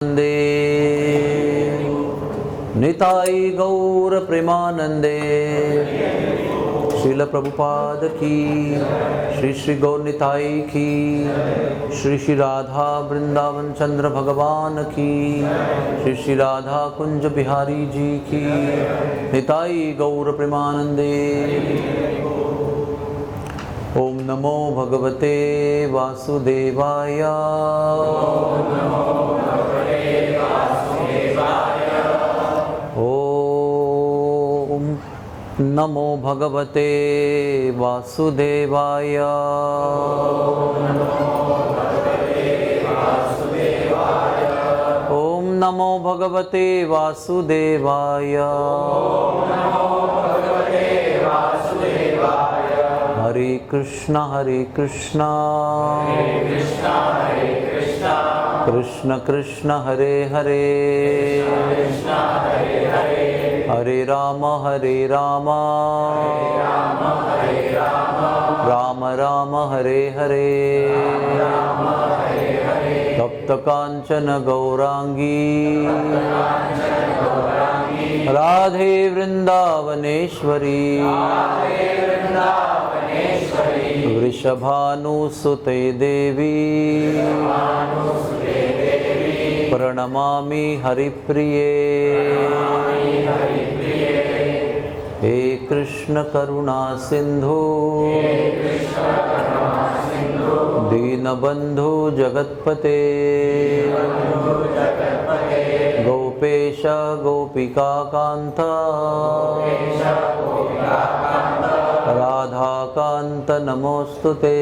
वंदे निताई गौर प्रेमानंदे। श्रील प्रभुपाद की, श्री श्री गौर निताई की, श्री श्री राधा वृंदावन चंद्र भगवान की, श्री श्री राधा कुंज बिहारी जी की, निताई गौर प्रेमानंदे। ओम नमो भगवते वासुदेवाय। ओम नमो भगवते वासुदेवाय। ओम नमो भगवते वासुदेवाय। हरे कृष्णा कृष्ण कृष्ण हरे हरे, हरे राम राम राम हरे हरे। तप्त कांचन गौरांगी, राधे वृंदावनेश्वरी, वृषभानुसुते देवी, प्रणमामि हरिप्रिये। हे कृष्ण करुणा सिंधु, दीनबंधु जगत्पते, गोपेश गोपिका कांत, राधा कांत नमोस्तुते।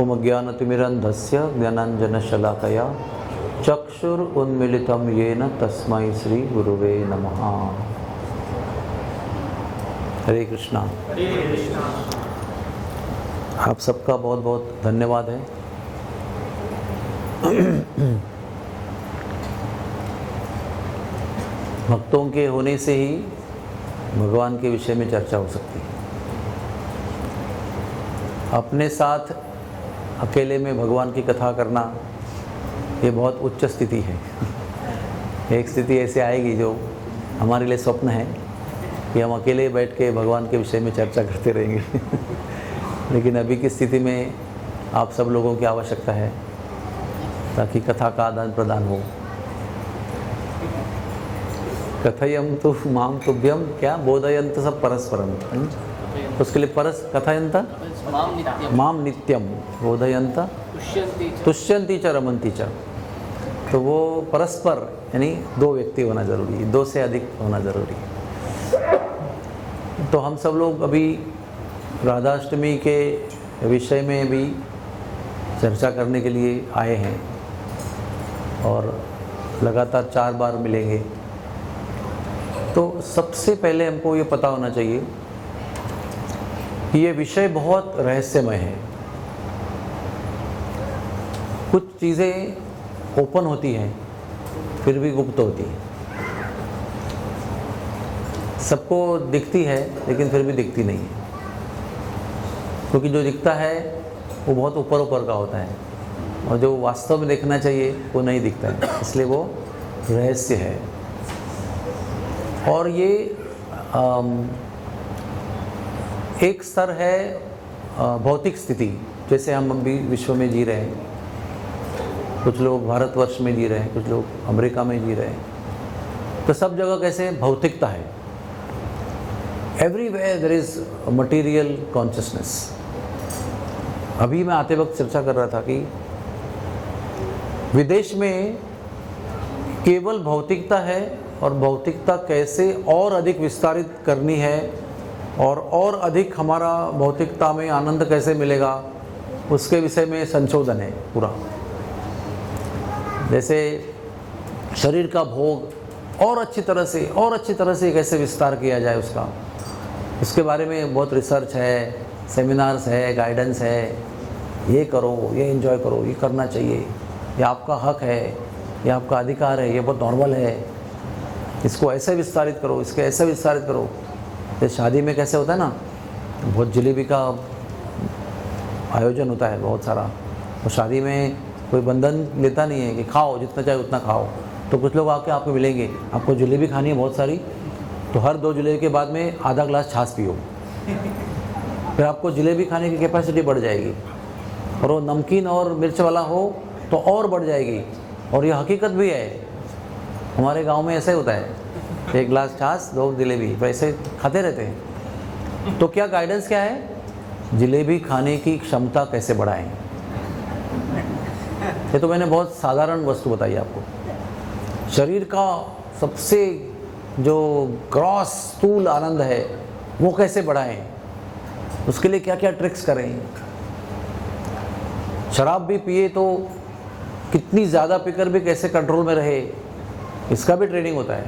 ओम ज्ञानतिमिरन्धस्य ज्ञानाञ्जनशलाकया चक्षुरुन्मीलितं येन तस्मै श्री गुरुवे नमः। हरे कृष्णा। आप सबका बहुत बहुत धन्यवाद है। भक्तों के होने से ही भगवान के विषय में चर्चा हो सकती है। अपने साथ अकेले में भगवान की कथा करना ये बहुत उच्च स्थिति है। एक स्थिति ऐसे आएगी जो हमारे लिए स्वप्न है कि हम अकेले बैठ के भगवान के विषय में चर्चा करते रहेंगे। लेकिन अभी की स्थिति में आप सब लोगों की आवश्यकता है ताकि कथा का आदान प्रदान हो। कथयम तो माम तुभ्यम क्या बोधयंत सब परस्परम, उसके लिए परस कथयंत माम नित्यम बोधयंत तुष्यंती च रमंती च। तो वो परस्पर यानी दो व्यक्ति होना जरूरी है, दो से अधिक होना जरूरी है। तो हम सब लोग अभी राधाष्टमी के विषय में भी चर्चा करने के लिए आए हैं और लगातार 4 बार मिलेंगे। तो सबसे पहले हमको ये पता होना चाहिए कि ये विषय बहुत रहस्यमय है। कुछ चीज़ें ओपन होती हैं फिर भी गुप्त होती हैं। सबको दिखती है लेकिन फिर भी दिखती नहीं है, क्योंकि जो दिखता है वो बहुत ऊपर ऊपर का होता है और जो वास्तव में देखना चाहिए वो नहीं दिखता है, इसलिए वो रहस्य है। और ये एक स्तर है भौतिक स्थिति, जैसे हम अभी विश्व में जी रहे हैं। कुछ लोग भारतवर्ष में जी रहे हैं, कुछ लोग अमेरिका में जी रहे हैं। तो सब जगह कैसे भौतिकता है। Everywhere there is material consciousness. अभी मैं आते वक्त चर्चा कर रहा था कि विदेश में केवल भौतिकता है और भौतिकता कैसे और अधिक विस्तारित करनी है और अधिक हमारा भौतिकता में आनंद कैसे मिलेगा उसके विषय में संशोधन है पूरा। जैसे शरीर का भोग और अच्छी तरह से कैसे विस्तार किया जाए उसके बारे में बहुत रिसर्च है, सेमिनार्स है, गाइडेंस है। ये करो, ये एंजॉय करो, ये करना चाहिए, ये आपका हक है, ये आपका अधिकार है, ये बहुत नॉर्मल है, इसको ऐसे विस्तारित करो, इसके ऐसे विस्तारित करो। जैसे शादी में कैसे होता है ना, बहुत जलेबी का आयोजन होता है बहुत सारा, तो शादी में कोई बंधन लेता नहीं है कि खाओ जितना चाहे उतना खाओ। तो कुछ लोग आके आपको मिलेंगे, आपको जलेबी खानी है बहुत सारी, तो हर 2 जलेबी के बाद में आधा ग्लास छाछ पियो, फिर आपको जलेबी खाने की कैपेसिटी बढ़ जाएगी। और वो नमकीन और मिर्च वाला हो तो और बढ़ जाएगी। और ये हकीकत भी है, हमारे गांव में ऐसा ही होता है, 1 ग्लास छाछ 2 जलेबी, वैसे खाते रहते हैं। तो क्या गाइडेंस क्या है? जलेबी खाने की क्षमता कैसे बढ़ाएं। ये तो मैंने बहुत साधारण वस्तु बताई आपको। शरीर का सबसे जो ग्रॉस स्थूल आनंद है वो कैसे बढ़ाएं, उसके लिए क्या क्या ट्रिक्स करें। शराब भी पिए तो कितनी ज़्यादा पीकर भी कैसे कंट्रोल में रहे, इसका भी ट्रेनिंग होता है।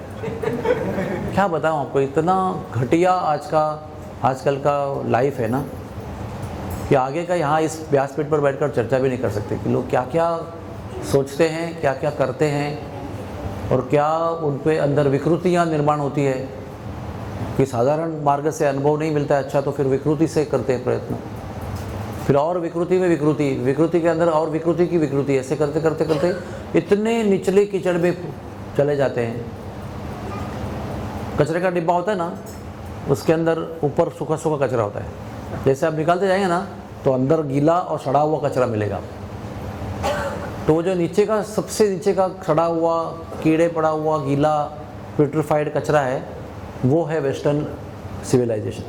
क्या बताऊं आपको, इतना घटिया आजकल का लाइफ है ना कि आगे का यहाँ इस व्यासपीठ पर बैठकर चर्चा भी नहीं कर सकते कि लोग क्या क्या सोचते हैं, क्या क्या करते हैं, और क्या उन पे अंदर विकृतियाँ निर्माण होती है कि साधारण मार्ग से अनुभव नहीं मिलता है अच्छा, तो फिर विकृति से करते हैं प्रयत्न, फिर और विकृति में विकृति के अंदर और विकृति की विकृति, ऐसे करते करते करते इतने निचले कीचड़ में चले जाते हैं। कचरे का डिब्बा होता है ना, उसके अंदर ऊपर सूखा सूखा कचरा होता है, जैसे आप निकालते जाएंगे ना तो अंदर गीला और सड़ा हुआ कचरा मिलेगा। तो वो जो नीचे का, सबसे नीचे का सड़ा हुआ, कीड़े पड़ा हुआ, गीला प्यूट्रिफाइड कचरा है, वो है वेस्टर्न सिविलाइजेशन।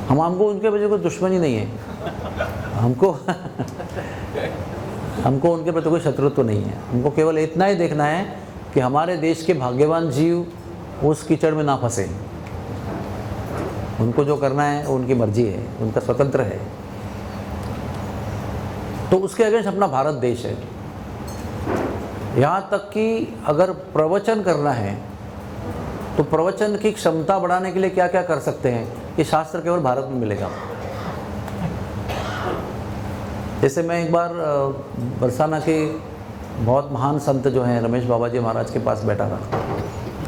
हमको उनके वजह कोई दुश्मनी नहीं है, हमको उनके प्रति कोई शत्रुत्व नहीं है। हमको केवल इतना ही देखना है कि हमारे देश के भाग्यवान जीव उस कीचड़ में ना फंसे। उनको जो करना है उनकी मर्जी है, उनका स्वतंत्र है। तो उसके अगेंस्ट अपना भारत देश है। यहाँ तक कि अगर प्रवचन करना है तो प्रवचन की क्षमता बढ़ाने के लिए क्या क्या कर सकते हैं, ये शास्त्र केवल भारत में मिलेगा। जैसे मैं एक बार बरसाना के बहुत महान संत जो हैं रमेश बाबा जी महाराज के पास बैठा था,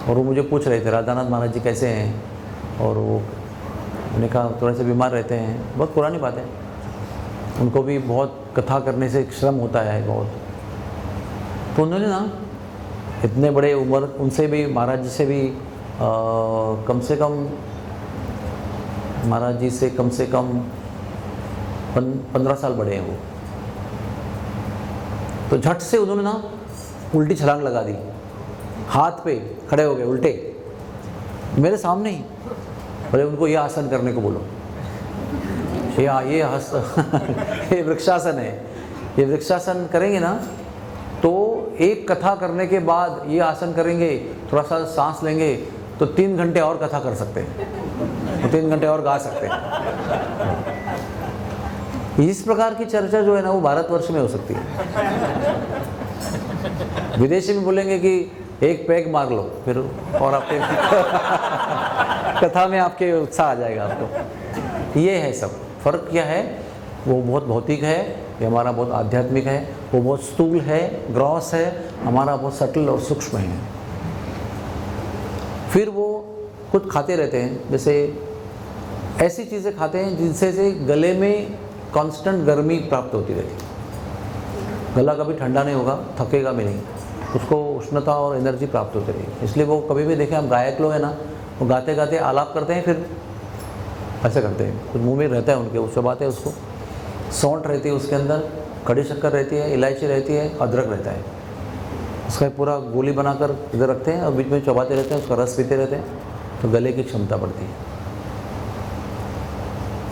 और वो मुझे पूछ रहे थे राधानाथ महाराज जी कैसे हैं, और वो मैंने कहा थोड़े से बीमार रहते हैं, बहुत पुरानी बात है, उनको भी बहुत कथा करने से श्रम होता है बहुत। तो उन्होंने ना इतने बड़े उम्र, उनसे भी महाराज जी से भी कम से कम महाराज जी से कम 15 साल बड़े हैं वो। तो झट से उन्होंने ना उल्टी छलांग लगा दी, हाथ पे खड़े हो गए उल्टे मेरे सामने ही। बोले उनको ये आसन करने को बोलो, ये वृक्षासन है, ये वृक्षासन करेंगे ना तो एक कथा करने के बाद ये आसन करेंगे, थोड़ा सा सांस लेंगे तो 3 घंटे और कथा कर सकते हैं, तो 3 घंटे और गा सकते हैं। इस प्रकार की चर्चा जो है ना वो भारतवर्ष में हो सकती है। विदेशी में बोलेंगे कि एक पैग मार लो, फिर और आपके कथा में आपके उत्साह आ जाएगा आपको। ये है सब। फर्क क्या है, वो बहुत भौतिक है, ये हमारा बहुत आध्यात्मिक है, वो बहुत स्थूल है, ग्रॉस है, हमारा बहुत सटल और सूक्ष्म है। फिर वो कुछ खाते रहते हैं, जैसे ऐसी चीज़ें खाते हैं जिनसे से गले में कांस्टेंट गर्मी प्राप्त होती रहती, गला कभी ठंडा नहीं होगा, थकेगा भी नहीं, उसको उष्णता और एनर्जी प्राप्त होती रहेगी। इसलिए वो कभी भी देखें, हम गायक लोग हैं ना, वो गाते गाते आलाप करते हैं, फिर ऐसे करते हैं, कुछ मुंह में रहता है उनके, वो चबाते हैं उसको। सौंठ रहती है उसके अंदर, खड़ी शक्कर रहती है, इलायची रहती है, अदरक रहता है, उसका पूरा गोली बनाकर इधर रखते हैं और बीच में चबाते रहते हैं, उसका रस पीते रहते हैं, तो गले की क्षमता बढ़ती है।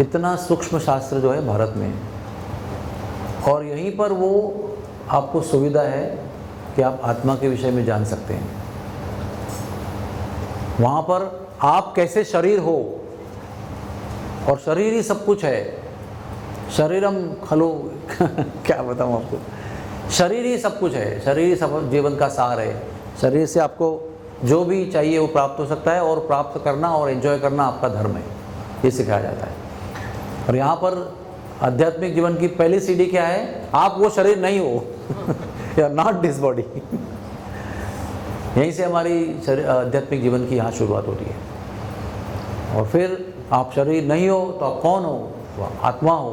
इतना सूक्ष्म शास्त्र जो है भारत में, और यहीं पर वो आपको सुविधा है कि आप आत्मा के विषय में जान सकते हैं। वहाँ पर आप कैसे शरीर हो, और शरीर ही सब कुछ है, शरीरम खलो क्या बताऊँ आपको, शरीर ही सब कुछ है, शरीर ही सब जीवन का सार है। शरीर से आपको जो भी चाहिए वो प्राप्त हो सकता है, और प्राप्त करना और एंजॉय करना आपका धर्म है, ये सिखाया जाता है। और यहाँ पर आध्यात्मिक जीवन की पहली सीढ़ी क्या है, आप वो शरीर नहीं हो you are not this body. यहीं से हमारी आध्यात्मिक जीवन की यहाँ शुरुआत होती है। और फिर आप शरीर नहीं हो तो आप कौन हो, तो आत्मा हो,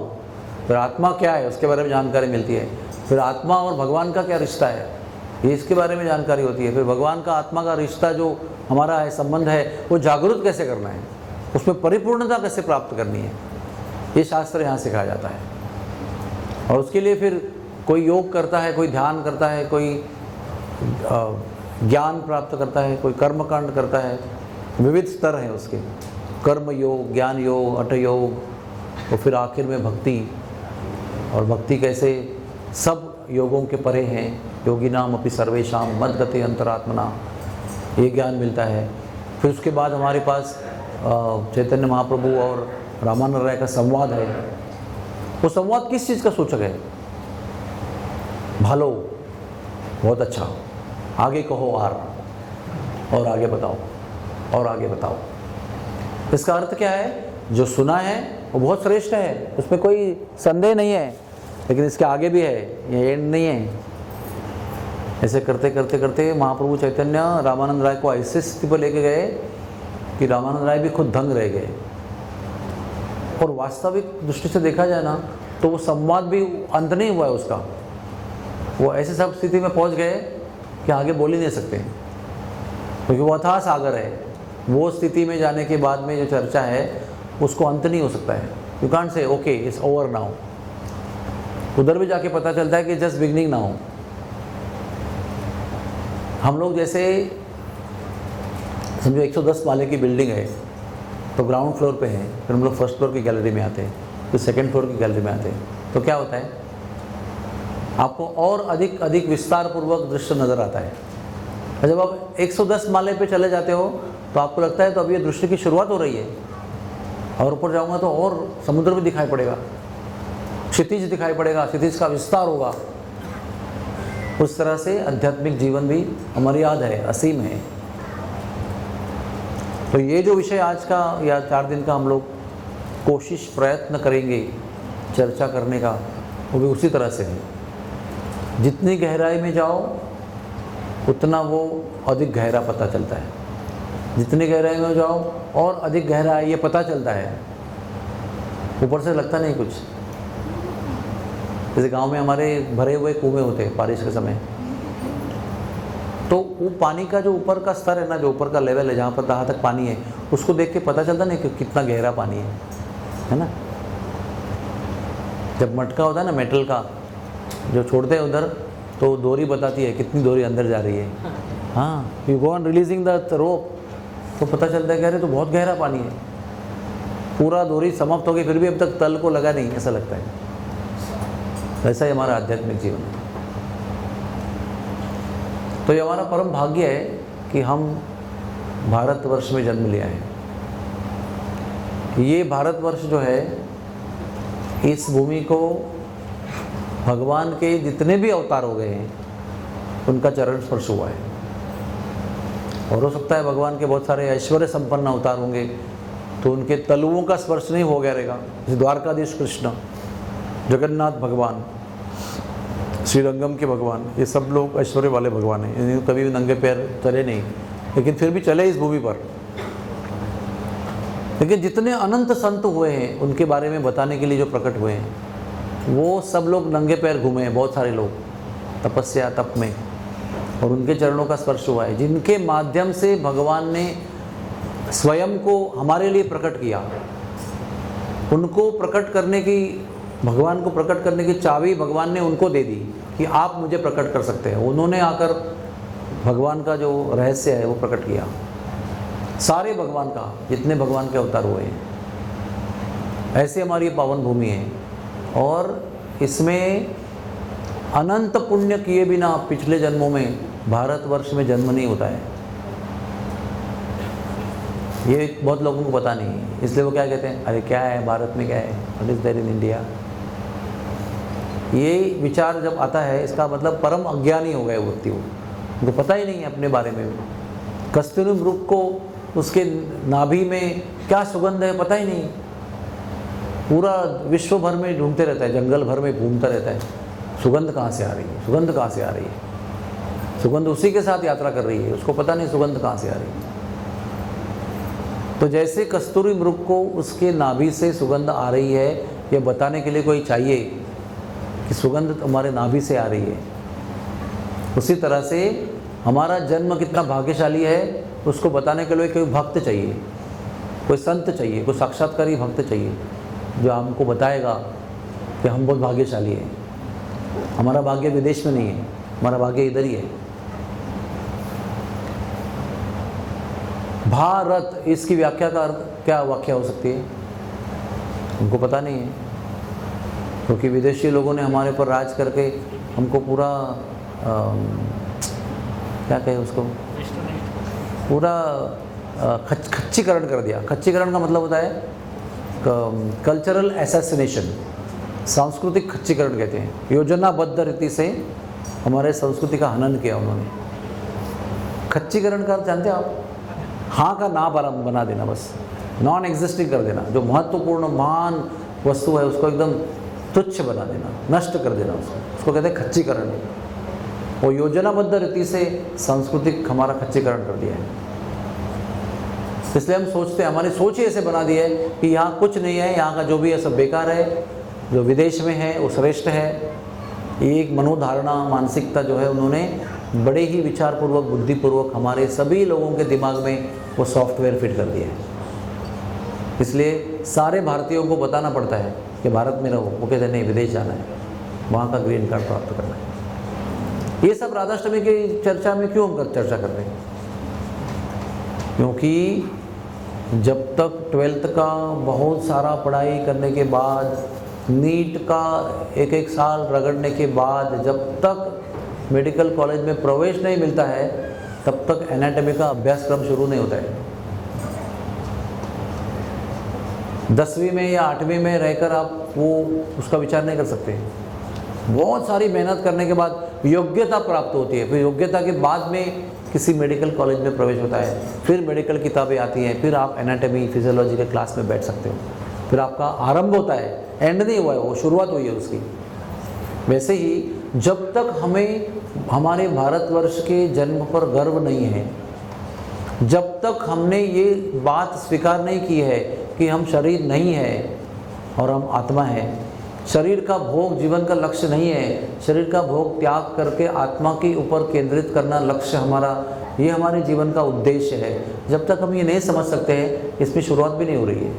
फिर आत्मा क्या है उसके बारे में जानकारी मिलती है, फिर आत्मा और भगवान का क्या रिश्ता है ये इसके बारे में जानकारी होती है, फिर भगवान का आत्मा का रिश्ता जो हमारा है, संबंध है, वो जागरूक कैसे करना है, उसमें परिपूर्णता कैसे प्राप्त करनी है, ये शास्त्र यहाँ सिखाया जाता है। और उसके लिए फिर कोई योग करता है, कोई ध्यान करता है, कोई ज्ञान प्राप्त करता है, कोई कर्मकांड करता है, विविध स्तर हैं उसके, कर्म योग, ज्ञान योग, हठ योग, और फिर आखिर में भक्ति। और भक्ति कैसे सब योगों के परे हैं, योगिनाम अपि सर्वेषां मद्गते अंतरात्मना, ये ज्ञान मिलता है। फिर उसके बाद हमारे पास चैतन्य महाप्रभु और रामानंद राय का संवाद है। वो संवाद किस चीज़ का सूचक है? भालो, बहुत अच्छा, आगे कहो और आगे बताओ और आगे बताओ। इसका अर्थ क्या है? जो सुना है वो बहुत श्रेष्ठ है, उसमें कोई संदेह नहीं है, लेकिन इसके आगे भी है, ये एंड नहीं है। ऐसे करते करते करते महाप्रभु चैतन्य रामानंद राय को ऐसे स्थिति पर लेके गए कि रामानंद राय भी खुद दंग रह गए। और वास्तविक दृष्टि से देखा जाए ना तो वो संवाद भी अंत नहीं हुआ है उसका, वो ऐसे सब स्थिति में पहुंच गए कि आगे बोल ही नहीं सकते, क्योंकि वो अथाह सागर है। वो स्थिति में जाने के बाद में जो चर्चा है उसको अंत नहीं हो सकता है। You can't say okay it's over now. उधर भी जाके पता चलता है कि जस्ट बिगनिंग नाउ। हम लोग जैसे समझो 110 माले की बिल्डिंग है तो ग्राउंड फ्लोर पे है, फिर हम लोग फर्स्ट फ्लोर की गैलरी में आते हैं, फिर सेकंड फ्लोर की गैलरी में आते हैं, तो क्या होता है? आपको और अधिक अधिक विस्तार पूर्वक दृश्य नज़र आता है। और जब आप 110 माले पे चले जाते हो तो आपको लगता है तो अब ये दृश्य की शुरुआत हो रही है, और ऊपर जाऊँगा तो और समुद्र भी दिखाई पड़ेगा, क्षितिज दिखाई पड़ेगा, क्षितिज का विस्तार होगा। उस तरह से आध्यात्मिक जीवन भी अमर्याद है, असीम है। तो ये जो विषय आज का या 4 दिन का हम लोग कोशिश प्रयत्न करेंगे चर्चा करने का, वो भी उसी तरह से है। जितनी गहराई में जाओ उतना वो अधिक गहरा पता चलता है, जितनी गहराई में जाओ और अधिक गहरा है ये पता चलता है, ऊपर से लगता नहीं कुछ। जैसे गांव में हमारे भरे हुए कुएं होते हैं बारिश के समय, तो वो पानी का जो ऊपर का स्तर है ना, जो ऊपर का लेवल है, जहाँ पर जहाँ तक पानी है, उसको देख के पता चलता नहीं कि कितना गहरा पानी है ना। जब मटका होता है ना मेटल का, जो छोड़ते हैं उधर, तो डोरी बताती है कितनी डोरी अंदर जा रही है। हाँ, you go on releasing the rope, तो पता चलता है कह रहे तो बहुत गहरा पानी है, पूरा डोरी समाप्त हो गई फिर भी अब तक तल को लगा नहीं, ऐसा लगता है। ऐसा ही हमारा आध्यात्मिक जीवन है। तो ये हमारा परम भाग्य है कि हम भारतवर्ष में जन्म लिया है। ये भारतवर्ष जो है, इस भूमि को भगवान के जितने भी अवतार हो गए हैं उनका चरण स्पर्श हुआ है। और हो सकता है भगवान के बहुत सारे ऐश्वर्य संपन्न अवतार होंगे तो उनके तलुओं का स्पर्श नहीं हो गया रहेगा। जैसे द्वारकाधीश कृष्ण, जगन्नाथ भगवान, श्रीरंगम के भगवान, ये सब लोग ऐश्वर्य वाले भगवान हैं। इन्हें कभी भी नंगे पैर चले नहीं, लेकिन फिर भी चले इस भूमि पर। लेकिन जितने अनंत संत हुए हैं उनके बारे में बताने के लिए जो प्रकट हुए हैं, वो सब लोग नंगे पैर घूमे हैं, बहुत सारे लोग तपस्या तप में, और उनके चरणों का स्पर्श हुआ है, जिनके माध्यम से भगवान ने स्वयं को हमारे लिए प्रकट किया। उनको प्रकट करने की, भगवान को प्रकट करने की चाबी भगवान ने उनको दे दी कि आप मुझे प्रकट कर सकते हैं। उन्होंने आकर भगवान का जो रहस्य है वो प्रकट किया, सारे भगवान का, जितने भगवान के अवतार हुए हैं। ऐसे हमारी पावन भूमि है, और इसमें अनंत पुण्य किए बिना पिछले जन्मों में भारतवर्ष में जन्म नहीं होता है। ये बहुत लोगों को पता नहीं है, इसलिए वो क्या कहते हैं, अरे क्या है भारत में, क्या है, what is there in India. ये विचार जब आता है, इसका मतलब परम अज्ञानी हो गए व्यक्ति, उनको पता ही नहीं है अपने बारे में। कस्तूरी मृग को उसके नाभि में क्या सुगंध है पता ही नहीं, पूरा विश्व भर में ढूंढते रहता है, जंगल भर में घूमता रहता है, सुगंध कहाँ से आ रही है, सुगंध कहाँ से आ रही है। सुगंध उसी के साथ यात्रा कर रही है, उसको पता नहीं सुगंध कहाँ से आ रही है। तो जैसे कस्तूरी मृग को उसके नाभि से सुगंध आ रही है, ये बताने के लिए कोई चाहिए कि सुगंध हमारे नाभि से आ रही है। उसी तरह से हमारा जन्म कितना भाग्यशाली है उसको बताने के लिए कोई भक्त चाहिए, कोई संत चाहिए, कोई साक्षात्कारी भक्त चाहिए जो हमको बताएगा कि हम बहुत भाग्यशाली हैं। हमारा भाग्य विदेश में नहीं है, हमारा भाग्य इधर ही है। भारत, इसकी व्याख्या का अर्थ क्या व्याख्या हो सकती है हमको पता नहीं है, क्योंकि विदेशी लोगों ने हमारे पर राज करके हमको पूरा क्या कहे उसको, पूरा खच्चीकरण कर दिया। खच्चीकरण का मतलब होता है कल्चरल असैसिनेशन, सांस्कृतिक खच्चीकरण कहते हैं। योजनाबद्ध रीति से हमारे संस्कृति का हनन किया उन्होंने। खच्चीकरण का जानते हैं आप? हाँ का ना बना देना, बस नॉन एग्जिस्टिंग कर देना। जो महत्वपूर्ण महान वस्तु है उसको एकदम तुच्छ बना देना, नष्ट कर देना उसको कहते हैं खच्चीकरण। वो योजनाबद्ध रीति से सांस्कृतिक हमारा खच्चीकरण कर दिया है। इसलिए हम सोचते हैं, हमारी सोच ही ऐसे बना दी है कि यहाँ कुछ नहीं है, यहाँ का जो भी है सब बेकार है, जो विदेश में है वो श्रेष्ठ है। ये एक मनोधारणा, मानसिकता जो है उन्होंने बड़े ही विचारपूर्वक, बुद्धिपूर्वक हमारे सभी लोगों के दिमाग में वो सॉफ्टवेयर फिट कर दिया है। इसलिए सारे भारतीयों को बताना पड़ता है कि भारत में रहो, वो कहते हैं नहीं विदेश जाना है, वहाँ का ग्रीन कार्ड प्राप्त करना है। ये सब राधाष्टमी की चर्चा में क्यों हम चर्चा कर रहे हैं? क्योंकि जब तक 12th का बहुत सारा पढ़ाई करने के बाद, नीट का एक साल रगड़ने के बाद जब तक मेडिकल कॉलेज में प्रवेश नहीं मिलता है, तब तक एनाटॉमी का अभ्यासक्रम शुरू नहीं होता है। 10वीं में या 8वीं में रहकर आप वो उसका विचार नहीं कर सकते। बहुत सारी मेहनत करने के बाद योग्यता प्राप्त होती है, फिर योग्यता के बाद में किसी मेडिकल कॉलेज में प्रवेश होता है, फिर मेडिकल किताबें आती हैं, फिर आप एनाटॉमी फिजियोलॉजी के क्लास में बैठ सकते हो, फिर आपका आरंभ होता है, एंड नहीं हुआ है, वो शुरुआत हुई है उसकी। वैसे ही जब तक हमें हमारे भारतवर्ष के जन्म पर गर्व नहीं है, जब तक हमने ये बात स्वीकार नहीं की है कि हम शरीर नहीं है और हम आत्मा है, शरीर का भोग जीवन का लक्ष्य नहीं है, शरीर का भोग त्याग करके आत्मा के ऊपर केंद्रित करना लक्ष्य हमारा, ये हमारे जीवन का उद्देश्य है। जब तक हम ये नहीं समझ सकते हैं, इसमें शुरुआत भी नहीं हो रही है।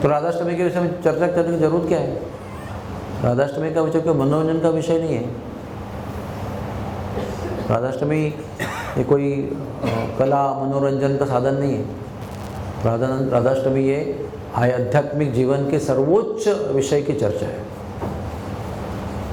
तो राधाष्टमी के विषय में चर्चा करने की जरूरत क्या है? राधाष्टमी का विषय कोई मनोरंजन का विषय नहीं है। राधाष्टमी ये कोई कला मनोरंजन का साधन नहीं है। राधाष्टमी ये आध्यात्मिक जीवन के सर्वोच्च विषय की चर्चा है।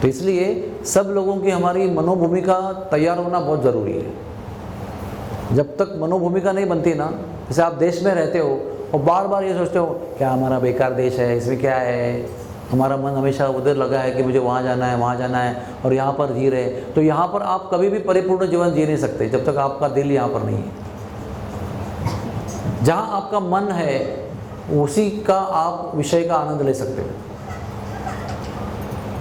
तो इसलिए सब लोगों की हमारी मनोभूमिका तैयार होना बहुत ज़रूरी है। जब तक मनोभूमिका नहीं बनती ना, जैसे आप देश में रहते हो और बार बार ये सोचते हो क्या हमारा बेकार देश है, इसमें क्या है, हमारा मन हमेशा उधर लगा है कि मुझे वहाँ जाना है, वहाँ जाना है, और यहाँ पर जी रहे, तो यहाँ पर आप कभी भी परिपूर्ण जीवन जी नहीं सकते जब तक आपका दिल यहाँ पर नहीं है। जहाँ आपका मन है उसी का आप विषय का आनंद ले सकते हो।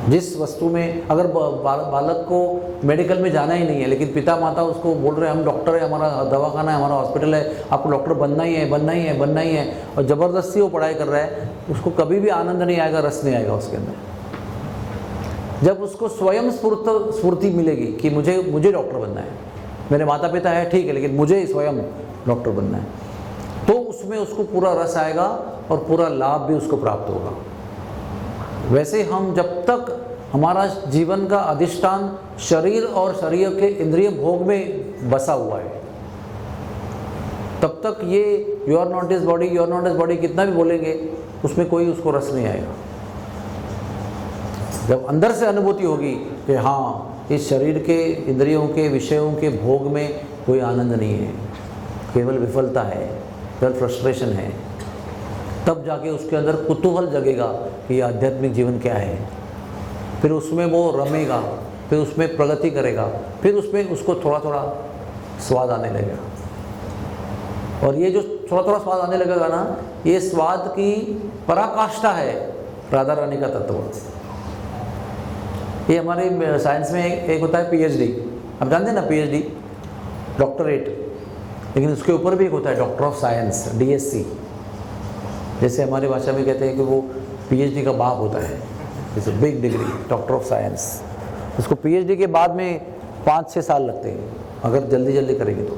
जिस वस्तु में अगर बालक को मेडिकल में जाना ही नहीं है, लेकिन पिता माता उसको बोल रहे हैं हम डॉक्टर है, हमारा दवाखाना है, हमारा हॉस्पिटल है, आपको डॉक्टर बनना ही है, बनना ही है, बनना ही है, और ज़बरदस्ती वो पढ़ाई कर रहा है, उसको कभी भी आनंद नहीं आएगा, रस नहीं आएगा उसके अंदर। जब उसको स्वयं स्फूर्ति मिलेगी कि मुझे डॉक्टर बनना है, मेरे माता पिता है ठीक है, लेकिन मुझे स्वयं डॉक्टर बनना है, तो उसमें उसको पूरा रस आएगा और पूरा लाभ भी उसको प्राप्त होगा। वैसे हम जब तक हमारा जीवन का अधिष्ठान शरीर और शरीर के इंद्रिय भोग में बसा हुआ है, तब तक ये you are not this body, you are not this body कितना भी बोलेंगे, उसमें कोई उसको रस नहीं आएगा। जब अंदर से अनुभूति होगी कि हाँ इस शरीर के इंद्रियों के विषयों के भोग में कोई आनंद नहीं है, केवल विफलता है, केवल फ्रस्ट्रेशन है, तब जाके उसके अंदर कुतूहल जगेगा कि आध्यात्मिक जीवन क्या है। फिर उसमें वो रमेगा, फिर उसमें प्रगति करेगा, फिर उसमें उसको थोड़ा थोड़ा स्वाद आने लगेगा। और ये जो थोड़ा थोड़ा स्वाद आने लगेगा ना, ये स्वाद की पराकाष्ठा है राधा रानी का तत्व। ये हमारे साइंस में एक होता है पीएचडी, आप जानते हैं ना पीएचडी, डॉक्टरेट, लेकिन उसके ऊपर भी एक होता है डॉक्टर ऑफ साइंस, डीएससी। जैसे हमारी भाषा में कहते हैं कि वो PhD का बाप होता है, it's a big degree, doctor of science. उसको PhD के बाद में 5-6 साल लगते हैं अगर जल्दी जल्दी करेंगे तो।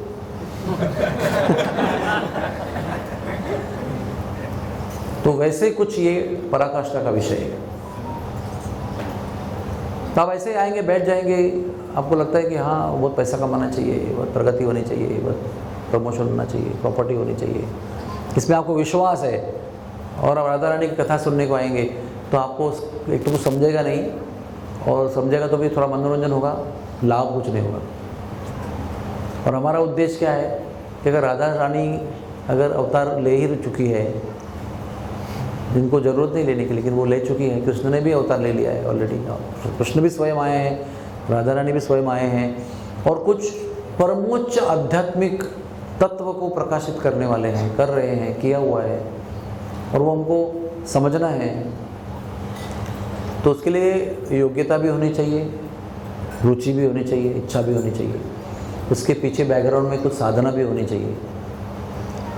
तो वैसे कुछ ये पराकाष्ठा का विषय है। तो आप ऐसे आएंगे, बैठ जाएंगे, आपको लगता है कि हाँ बहुत पैसा कमाना चाहिए, बहुत प्रगति होनी चाहिए, बहुत प्रमोशन होना चाहिए, प्रॉपर्टी होनी चाहिए, इसमें आपको विश्वास है, और अब राधा रानी की कथा सुनने को आएंगे तो आपको एक तो कुछ समझेगा नहीं, और समझेगा तो भी थोड़ा मनोरंजन होगा, लाभ कुछ नहीं होगा। और हमारा उद्देश्य क्या है कि अगर राधा रानी अगर अवतार ले ही चुकी है, जिनको ज़रूरत नहीं लेने की, लेकिन वो ले चुकी है, कृष्ण ने भी अवतार ले लिया है ऑलरेडी, कृष्ण भी स्वयं आए हैं, राधा रानी भी स्वयं आए हैं, और कुछ परमोच्च आध्यात्मिक तत्व को प्रकाशित करने वाले हैं, कर रहे हैं, किया हुआ है, और वो हमको समझना है। तो उसके लिए योग्यता भी होनी चाहिए, रुचि भी होनी चाहिए, इच्छा भी होनी चाहिए, उसके पीछे बैकग्राउंड में कुछ साधना भी होनी चाहिए।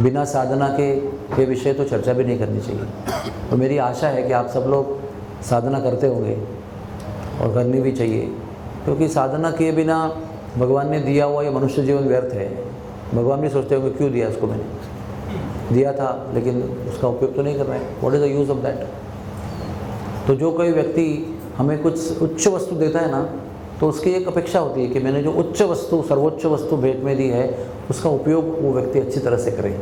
बिना साधना के ये विषय तो चर्चा भी नहीं करनी चाहिए। तो मेरी आशा है कि आप सब लोग साधना करते होंगे, और करनी भी चाहिए, क्योंकि साधना किए बिना भगवान ने दिया हुआ ये मनुष्य जीवन व्यर्थ है। भगवान भी सोचते होंगे क्यों दिया उसको, मैंने दिया था लेकिन उसका उपयोग तो नहीं कर रहा है, what is the use of that. तो जो कोई व्यक्ति हमें कुछ उच्च वस्तु देता है ना, तो उसकी एक अपेक्षा होती है कि मैंने जो उच्च वस्तु, सर्वोच्च वस्तु भेंट में दी है, उसका उपयोग वो व्यक्ति अच्छी तरह से करे,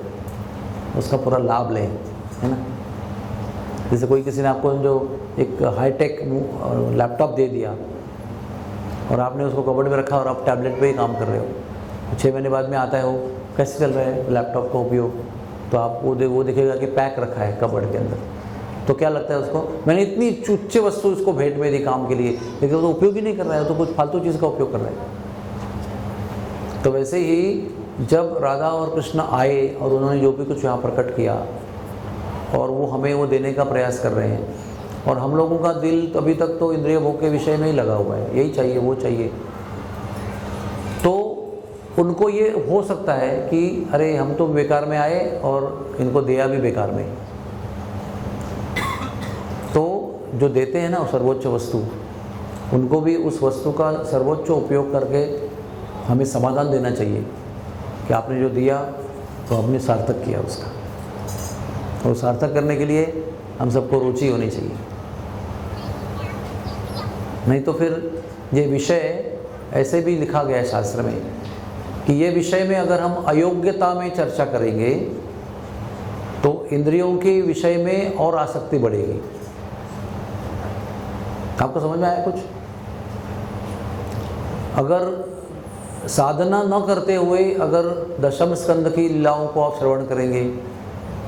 उसका पूरा लाभ ले, है ना। जैसे कोई किसी ने आपको जो एक हाईटेक लैपटॉप दे दिया और आपने उसको कबर्ड में रखा और आप टैबलेट पे ही काम कर रहे हो, 6 महीने बाद में आता है वो कैसे चल रहा है लैपटॉप का उपयोग, तो आप वो देखेगा कि पैक रखा है कबर्ड के अंदर। तो क्या लगता है उसको, मैंने इतनी उच्च वस्तु उसको भेंट में दी काम के लिए, लेकिन वो तो उपयोग ही नहीं कर रहा है, तो कुछ फालतू चीज़ का उपयोग कर रहा है। तो वैसे ही जब राधा और कृष्ण आए और उन्होंने जो भी कुछ यहाँ प्रकट किया, और वो हमें वो देने का प्रयास कर रहे हैं, और हम लोगों का दिल अभी तक तो इंद्रिय भोग के विषय में ही लगा हुआ है, यही चाहिए वो चाहिए। तो उनको ये हो सकता है कि अरे हम तो बेकार में आए और इनको दिया भी बेकार में। तो जो देते हैं ना सर्वोच्च वस्तु, उनको भी उस वस्तु का सर्वोच्च उपयोग करके हमें समाधान देना चाहिए कि आपने जो दिया तो हमने सार्थक किया उसका, और सार्थक करने के लिए हम सबको रुचि होनी चाहिए। नहीं तो फिर ये विषय ऐसे भी लिखा गया है शास्त्र में कि ये विषय में अगर हम अयोग्यता में चर्चा करेंगे तो इंद्रियों के विषय में और आसक्ति बढ़ेगी। आपको समझ में आया कुछ? अगर साधना न करते हुए अगर दशम स्कंद की लीलाओं को आप श्रवण करेंगे,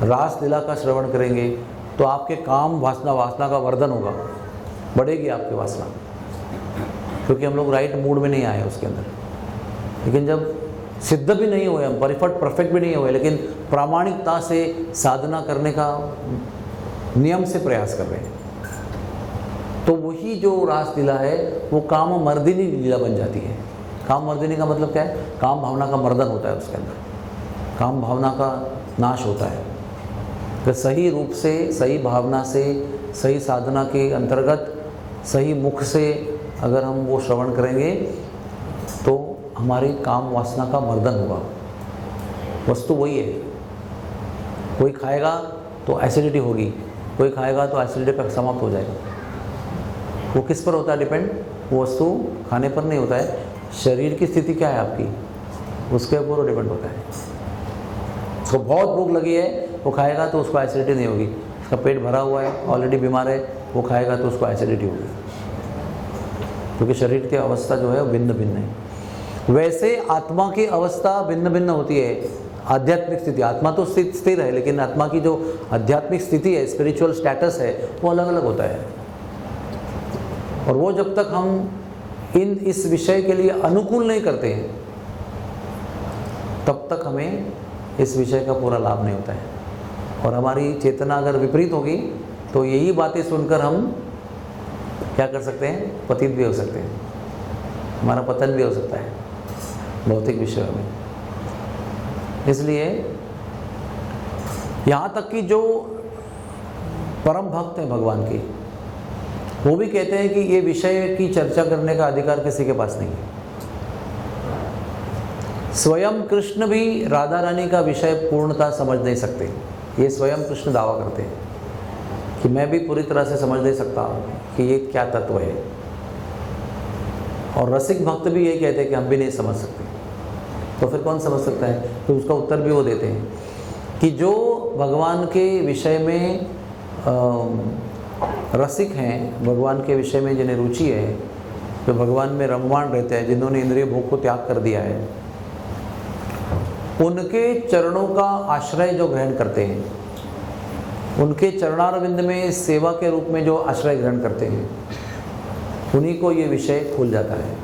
रास लीला का श्रवण करेंगे, तो आपके काम वासना का वर्धन होगा, बढ़ेगी आपकी वासना, क्योंकि हम लोग राइट मूड में नहीं आए उसके अंदर। लेकिन जब सिद्ध भी नहीं हुए, हम परफेक्ट भी नहीं हुए, लेकिन प्रामाणिकता से साधना करने का नियम से प्रयास कर रहे हैं, तो वही जो रास लीला है वो काम मर्दिनी लीला बन जाती है। काम मर्दिनी का मतलब क्या है? काम भावना का मर्दन होता है उसके अंदर, काम भावना का नाश होता है। तो सही रूप से, सही भावना से, सही साधना के अंतर्गत, सही मुख से अगर हम वो श्रवण करेंगे तो हमारी काम वासना का मर्दन होगा। वस्तु वही है, कोई खाएगा तो एसिडिटी होगी, कोई खाएगा तो एसिडिटी का समाप्त हो जाएगा। वो किस पर होता है डिपेंड? वो वस्तु खाने पर नहीं होता है, शरीर की स्थिति क्या है आपकी, उसके ऊपर डिपेंड होता है। उसको बहुत भूख लगी है, वो खाएगा तो उसको एसिडिटी नहीं होगी। उसका पेट भरा हुआ है, ऑलरेडी बीमार है, वो खाएगा तो उसको एसिडिटी होगी, क्योंकि शरीर की अवस्था जो है वो भिन्न भिन्न है। वैसे आत्मा की अवस्था भिन्न भिन्न होती है। आध्यात्मिक स्थिति, आत्मा तो स्थिर है, लेकिन आत्मा की जो आध्यात्मिक स्थिति है, स्पिरिचुअल स्टेटस है, वो अलग अलग होता है। और वो जब तक हम इस विषय के लिए अनुकूल नहीं करते हैं, तब तक हमें इस विषय का पूरा लाभ नहीं होता है। और हमारी चेतना अगर विपरीत होगी तो यही बातें सुनकर हम क्या कर सकते हैं? पतित भी हो सकते हैं, हमारा पतन भी हो सकता है भौतिक विषयों में। इसलिए यहाँ तक कि जो परम भक्त हैं भगवान के, वो भी कहते हैं कि ये विषय की चर्चा करने का अधिकार किसी के पास नहीं है। स्वयं कृष्ण भी राधा रानी का विषय पूर्णतः समझ नहीं सकते, ये स्वयं कृष्ण दावा करते हैं कि मैं भी पूरी तरह से समझ नहीं सकता कि ये क्या तत्व है। और रसिक भक्त भी यही कहते हैं कि हम भी नहीं समझ सकते। तो फिर कौन समझ सकता है? तो उसका उत्तर भी वो देते हैं कि जो भगवान के विषय में रसिक हैं, भगवान के विषय में जिन्हें रुचि है, जो भगवान में रममाण रहते हैं, जिन्होंने इंद्रिय भोग को त्याग कर दिया है, उनके चरणों का आश्रय जो ग्रहण करते हैं, उनके चरणारविंद में सेवा के रूप में जो आश्रय ग्रहण करते हैं, उन्हीं को ये विषय खुल जाता है।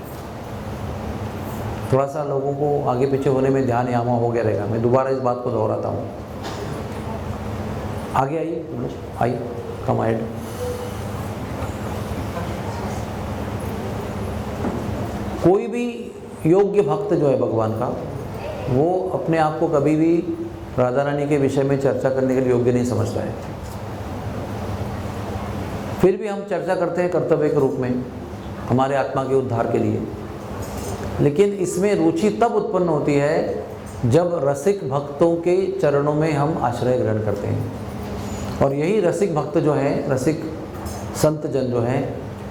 थोड़ा सा लोगों को आगे पीछे होने में ध्यान यहाँ हो गया रहेगा, मैं दोबारा इस बात को दोहराता हूँ। आगे आइए, कम हेड। कोई भी योग्य भक्त जो है भगवान का, वो अपने आप को कभी भी राधा रानी के विषय में चर्चा करने के लिए योग्य नहीं समझता है। फिर भी हम चर्चा करते हैं कर्तव्य के रूप में, हमारे आत्मा के उद्धार के लिए। लेकिन इसमें रुचि तब उत्पन्न होती है जब रसिक भक्तों के चरणों में हम आश्रय ग्रहण करते हैं। और यही रसिक भक्त जो हैं, रसिक संत जन जो हैं,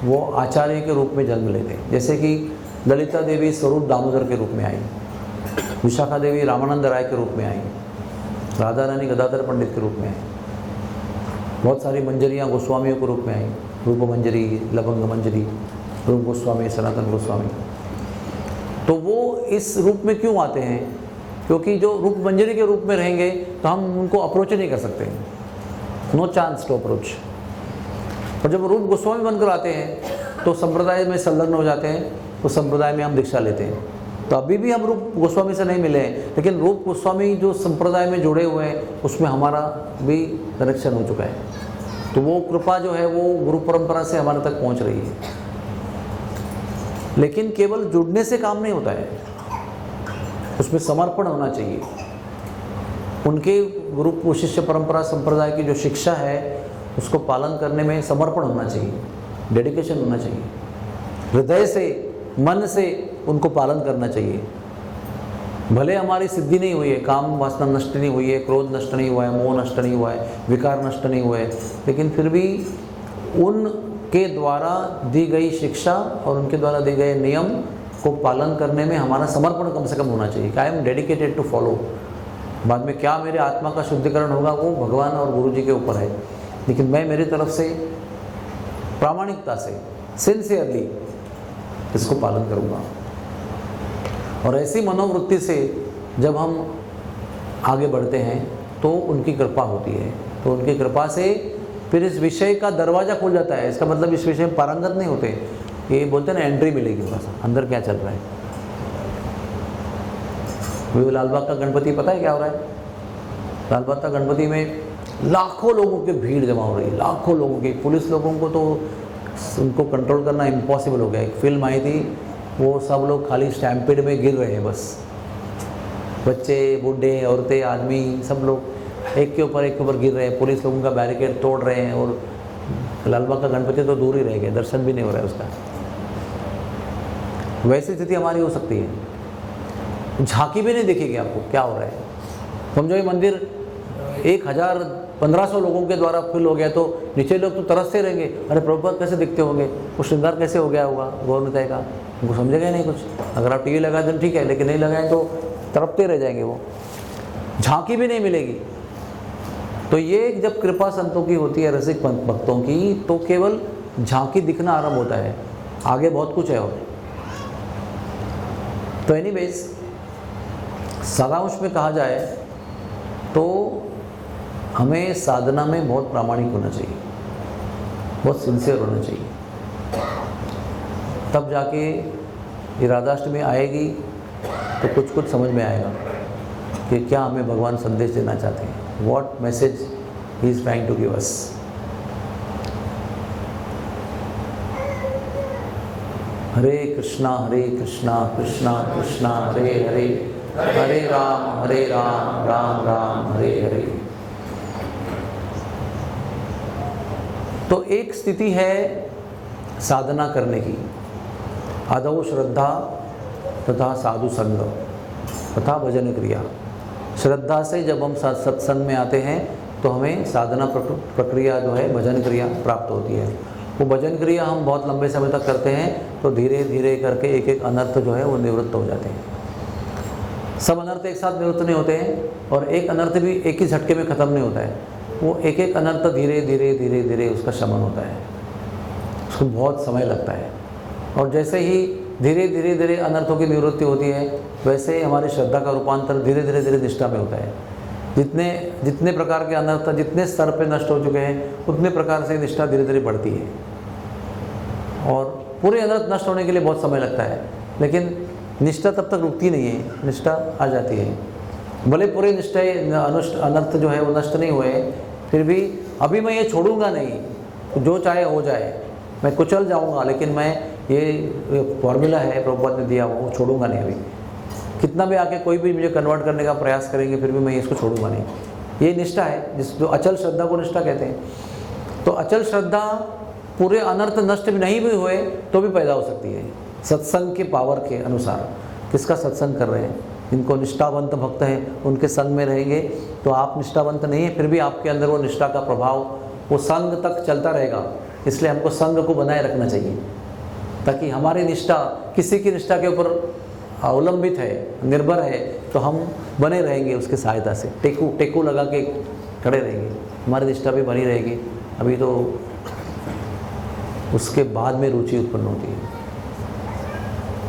वो आचार्य के रूप में जन्म लेते हैं। जैसे कि ललिता देवी स्वरूप दामोदर के रूप में आई, विशाखा देवी रामानंद राय के रूप में आई, राधा रानी गदाधर पंडित के रूप में आई, बहुत सारी मंजरियाँ गोस्वामियों के रूप में आई, रूप मंजरी, लवंग मंजरी, रूप गोस्वामी, सनातन गोस्वामी। तो वो इस रूप में क्यों आते हैं? क्योंकि जो रूप मंजरी के रूप में रहेंगे तो हम उनको अप्रोच नहीं कर सकते, नो चांस टू अप्रोच। और जब रूप गोस्वामी बनकर आते हैं तो संप्रदाय में संलग्न हो जाते हैं, उस संप्रदाय में हम दीक्षा लेते हैं। तो अभी भी हम रूप गोस्वामी से नहीं मिले हैं, लेकिन रूप गोस्वामी जो संप्रदाय में जुड़े हुए हैं उसमें हमारा भी कनेक्शन हो चुका है। तो वो कृपा जो है वो गुरु परंपरा से हमारे तक पहुंच रही है। लेकिन केवल जुड़ने से काम नहीं होता है, उसमें समर्पण होना चाहिए। उनके गुरु शिष्य परंपरा संप्रदाय की जो शिक्षा है उसको पालन करने में समर्पण होना चाहिए, डेडिकेशन होना चाहिए, हृदय से, मन से उनको पालन करना चाहिए। भले हमारी सिद्धि नहीं हुई है, काम वासना नष्ट नहीं हुई है, क्रोध नष्ट नहीं हुआ है, मोह नष्ट नहीं हुआ है, विकार नष्ट नहीं हुए, लेकिन फिर भी उनके द्वारा दी गई शिक्षा और उनके द्वारा दिए गए नियम को पालन करने में हमारा समर्पण कम से कम होना चाहिए। I am dedicated to follow. बाद में क्या मेरे आत्मा का शुद्धिकरण होगा वो भगवान और गुरु जी के ऊपर है, लेकिन मैं मेरी तरफ से प्रामाणिकता से, सिंसियरली इसको पालन करूँगा। और ऐसी मनोवृत्ति से जब हम आगे बढ़ते हैं तो उनकी कृपा होती है। तो उनकी कृपा से फिर इस विषय का दरवाज़ा खुल जाता है। इसका मतलब इस विषय में पारंगत नहीं होते, ये बोलते हैं ना एंट्री मिलेगी, थोड़ा सा अंदर क्या चल रहा है। वो लालबाग का गणपति पता है क्या हो रहा है? लालबाग का गणपति में लाखों लोगों की भीड़ जमा हो रही है, लाखों लोगों की। पुलिस लोगों को तो उनको कंट्रोल करना इम्पॉसिबल हो गया। एक फिल्म आई थी, वो सब लोग खाली स्टैम्पेड में गिर रहे हैं, बस बच्चे, बूढ़े, औरतें, आदमी, सब लोग एक के ऊपर गिर रहे हैं। पुलिस लोगों का बैरिकेड तोड़ रहे हैं और लालबाग का गणपति तो दूर ही रह गया, दर्शन भी नहीं हो रहा है उसका। वैसी स्थिति हमारी हो सकती है, झांकी भी नहीं दिखेगी आपको क्या हो रहा है। समझो ये मंदिर 1000-1500 लोगों के द्वारा फिल हो गया तो नीचे लोग तो तरसते रहेंगे, अरे प्रभुपाद कैसे दिखते होंगे, वो श्रृंगार कैसे हो गया होगा गौरवताई का, उनको समझेगा ही नहीं कुछ। अगर आप टीवी लगाए तो ठीक है, लेकिन नहीं लगाएं तो तरपते रह जाएंगे, वो झांकी भी नहीं मिलेगी। तो ये जब कृपा संतों की होती है, रसिक भक्तों की, तो केवल झांकी दिखना आरंभ होता है, आगे बहुत कुछ है। और तो एनीवेज सारांश में कहा जाए तो हमें साधना में बहुत प्रामाणिक होना चाहिए, बहुत सिंसियर होना चाहिए। तब जाके ये राधाष्टमी आएगी तो कुछ समझ में आएगा कि क्या हमें भगवान संदेश देना चाहते हैं, what message he is trying to give us. Hare Krishna Krishna Krishna Hare Hare, Hare Ram Ram Ram Hare Hare. तो एक स्थिति है साधना करने की, आदौ श्रद्धा तथा साधु संग तथा भजन क्रिया। श्रद्धा से जब हम सत्संग में आते हैं तो हमें साधना प्रक्रिया जो है भजन क्रिया प्राप्त होती है। वो भजन क्रिया हम बहुत लंबे समय तक करते हैं तो धीरे धीरे करके एक एक अनर्थ जो है वो निवृत्त हो जाते हैं। सब अनर्थ एक साथ निवृत्त नहीं होते हैं और एक अनर्थ भी एक ही झटके में ख़त्म नहीं होता है। वो एक एक अनर्थ धीरे धीरे धीरे धीरे उसका शमन होता है, उसको बहुत समय लगता है। और जैसे ही धीरे धीरे धीरे अनर्थों की निवृत्ति होती है वैसे ही हमारी श्रद्धा का रूपांतर धीरे धीरे धीरे निष्ठा में होता है। जितने जितने प्रकार के अनर्थ जितने स्तर पे नष्ट हो चुके हैं उतने प्रकार से निष्ठा धीरे धीरे बढ़ती है। और पूरे अनर्थ नष्ट होने के लिए बहुत समय लगता है, लेकिन निष्ठा तब तक रुकती नहीं है, निष्ठा आ जाती है। भले पूरे निष्ठा अनर्थ जो है वो नष्ट नहीं हुए, फिर भी अभी मैं ये छोड़ूंगा नहीं, जो चाहे हो जाए, मैं कुचल जाऊंगा, लेकिन मैं ये फॉर्मूला है प्रभुपाद ने दिया वो छोड़ूंगा नहीं। अभी कितना भी आके कोई भी मुझे कन्वर्ट करने का प्रयास करेंगे फिर भी मैं इसको छोड़ूंगा नहीं। ये निष्ठा है, जिस जो अचल श्रद्धा को निष्ठा कहते हैं। तो अचल श्रद्धा पूरे अनर्थ नष्ट भी नहीं भी हुए तो भी पैदा हो सकती है सत्संग के पावर के अनुसार। किसका सत्संग कर रहे हैं, जिनको निष्ठावंत भक्त हैं उनके संग में रहेंगे तो आप निष्ठावंत नहीं है फिर भी आपके अंदर वो निष्ठा का प्रभाव वो संग तक चलता रहेगा। इसलिए हमको संग को बनाए रखना चाहिए ताकि हमारी निष्ठा किसी की निष्ठा के ऊपर अवलंबित है, निर्भर है, तो हम बने रहेंगे उसके सहायता से। टेकू लगा के खड़े रहेंगे, हमारी निष्ठा भी बनी रहेगी। अभी तो उसके बाद में रुचि उत्पन्न होती है,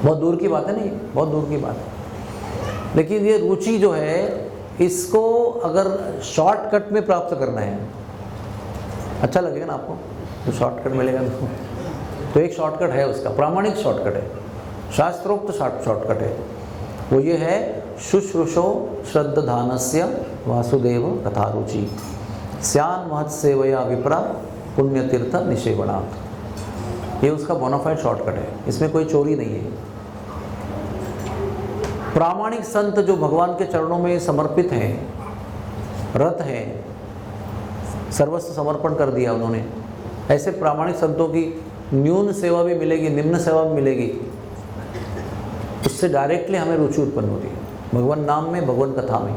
बहुत दूर की बात है नहीं, बहुत दूर की बात है। लेकिन ये रुचि जो है इसको अगर शॉर्टकट में प्राप्त करना है, अच्छा लगेगा ना आपको, तो शॉर्टकट मिलेगा तो एक शॉर्टकट है उसका, प्रामाणिक शॉर्टकट है, शास्त्रोक्त शॉर्टकट है। वो ये है शुश्रूषो श्रद्धानस्य वासुदेव कथा रुचि स्यान महत्सेवया विप्रा पुण्यतीर्थ निषेवणात्। ये उसका बोनाफाइड शॉर्टकट है, इसमें कोई चोरी नहीं है। प्रामाणिक संत जो भगवान के चरणों में समर्पित हैं, रत हैं, सर्वस्व समर्पण कर दिया उन्होंने, ऐसे प्रामाणिक संतों की न्यून सेवा भी मिलेगी, निम्न सेवा भी मिलेगी, उससे डायरेक्टली हमें रुचि उत्पन्न होती है भगवान नाम में, भगवान कथा में।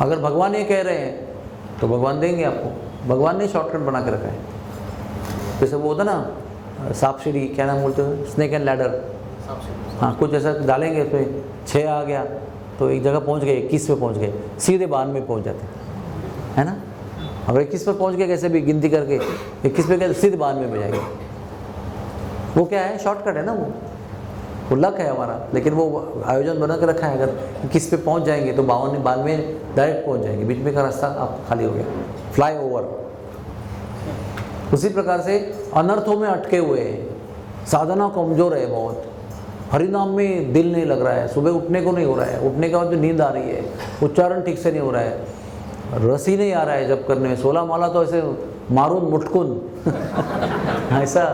अगर भगवान ये कह रहे हैं तो भगवान देंगे आपको, भगवान ने शॉर्टकट बना के रखा है। जैसे वो होता ना सांप सीढ़ी, क्या नाम बोलते हैं, स्नेक एंड लैडर, हाँ कुछ ऐसा डालेंगे उसमें 6 आ गया तो एक जगह पहुंच गए, 21 पे पहुंच गए, सीधे 92 में पहुंच जाते है ना। अब 21 पर पहुंच गए कैसे भी गिनती करके, 21 पे गए सीधे 92 में जाएंगे। वो क्या है, शॉर्टकट है ना, वो लक है हमारा। लेकिन वो आयोजन बना के रखा है, अगर 21 पे पहुंच जाएंगे तो 52 में डायरेक्ट पहुंच जाएंगे, बीच में का रास्ता आप खाली हो गया, फ्लाई ओवर। उसी प्रकार से अनर्थों में अटके हुए हैं, साधना कमजोर है बहुत, हरिनाम में दिल नहीं लग रहा है, सुबह उठने को नहीं हो रहा है, उठने के बाद भी नींद आ रही है, उच्चारण ठीक से नहीं हो रहा है, रस ही नहीं आ रहा है जब करने में, 16 माला तो ऐसे मारून मुटकुन ऐसा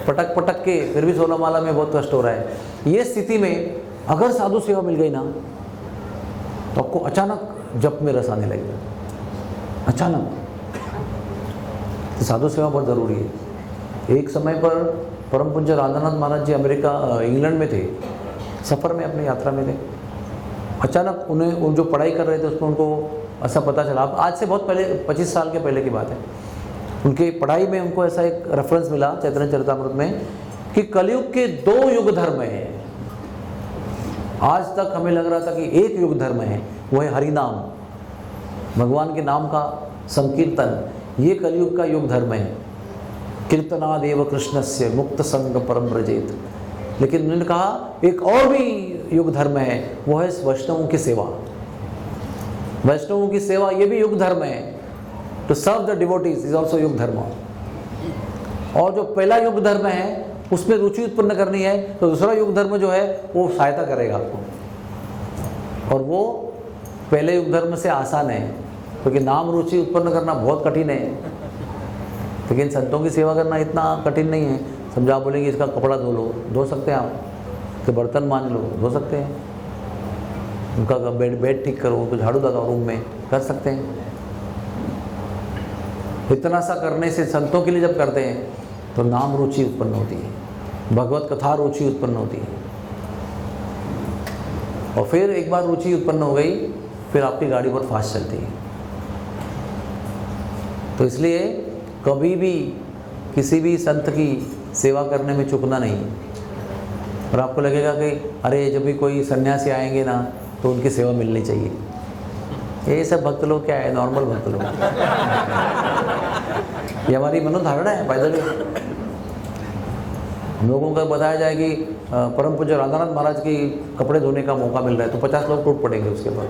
पटक पटक के फिर भी 16 माला में बहुत कष्ट हो रहा है। ये स्थिति में अगर साधु सेवा मिल गई ना तो आपको अचानक जप में रस आने लगेगा, अचानक। तो साधु सेवा बहुत ज़रूरी है। एक समय पर परम पूज्य राधानाथ महाराज जी अमेरिका इंग्लैंड में थे, सफ़र में अपनी यात्रा में थे। अचानक उन्हें उन जो पढ़ाई कर रहे थे उसमें उनको ऐसा पता चला, अब आज से बहुत पहले 25 साल के पहले की बात है, उनकी पढ़ाई में उनको ऐसा एक रेफरेंस मिला चैतन्य चरितामृत में कि कलयुग के 2 युग धर्म हैं। आज तक हमें लग रहा था कि एक युग धर्म है, वो है हरिनाम, भगवान के नाम का संकीर्तन, ये कलयुग का युग धर्म है। कीर्तनादेव कृष्णस्य मुक्त संग परम व्रजेत। लेकिन उन्होंने कहा एक और भी युग धर्म है, वो है वैष्णवों की सेवा। वैष्णवों की सेवा ये भी युग धर्म है, to serve the devotees is also युग धर्म। और जो पहला युग धर्म है उसमें रुचि उत्पन्न करनी है तो दूसरा युग धर्म जो है वो सहायता करेगा आपको। और वो पहले युग धर्म से आसान है, क्योंकि नाम रुचि उत्पन्न करना बहुत कठिन है, लेकिन संतों की सेवा करना इतना कठिन नहीं है। समझा बोलेंगे इसका कपड़ा धो लो, धो सकते हैं आप, कि बर्तन मांज लो, धो सकते हैं, उनका बेड ठीक करो, तो झाड़ू लगाओ रूम में, कर सकते हैं। इतना सा करने से, संतों के लिए जब करते हैं तो नाम रुचि उत्पन्न होती है, भगवत कथा रुचि उत्पन्न होती है। और फिर एक बार रुचि उत्पन्न हो गई, फिर आपकी गाड़ी बहुत फास्ट चलती है। तो इसलिए कभी भी किसी भी संत की सेवा करने में चूकना नहीं। और आपको लगेगा कि अरे जब भी कोई सन्यासी आएंगे ना तो उनकी सेवा मिलनी चाहिए। ये सब भक्त लोग क्या है, नॉर्मल भक्त लोग। ये हमारी मनोधारणा है। बाय द वे, हम लोगों को बताया जाए कि परम पूज्य राधानाथ महाराज की कपड़े धोने का मौका मिल रहा है तो 50 लोग टूट पड़ेंगे उसके बाद।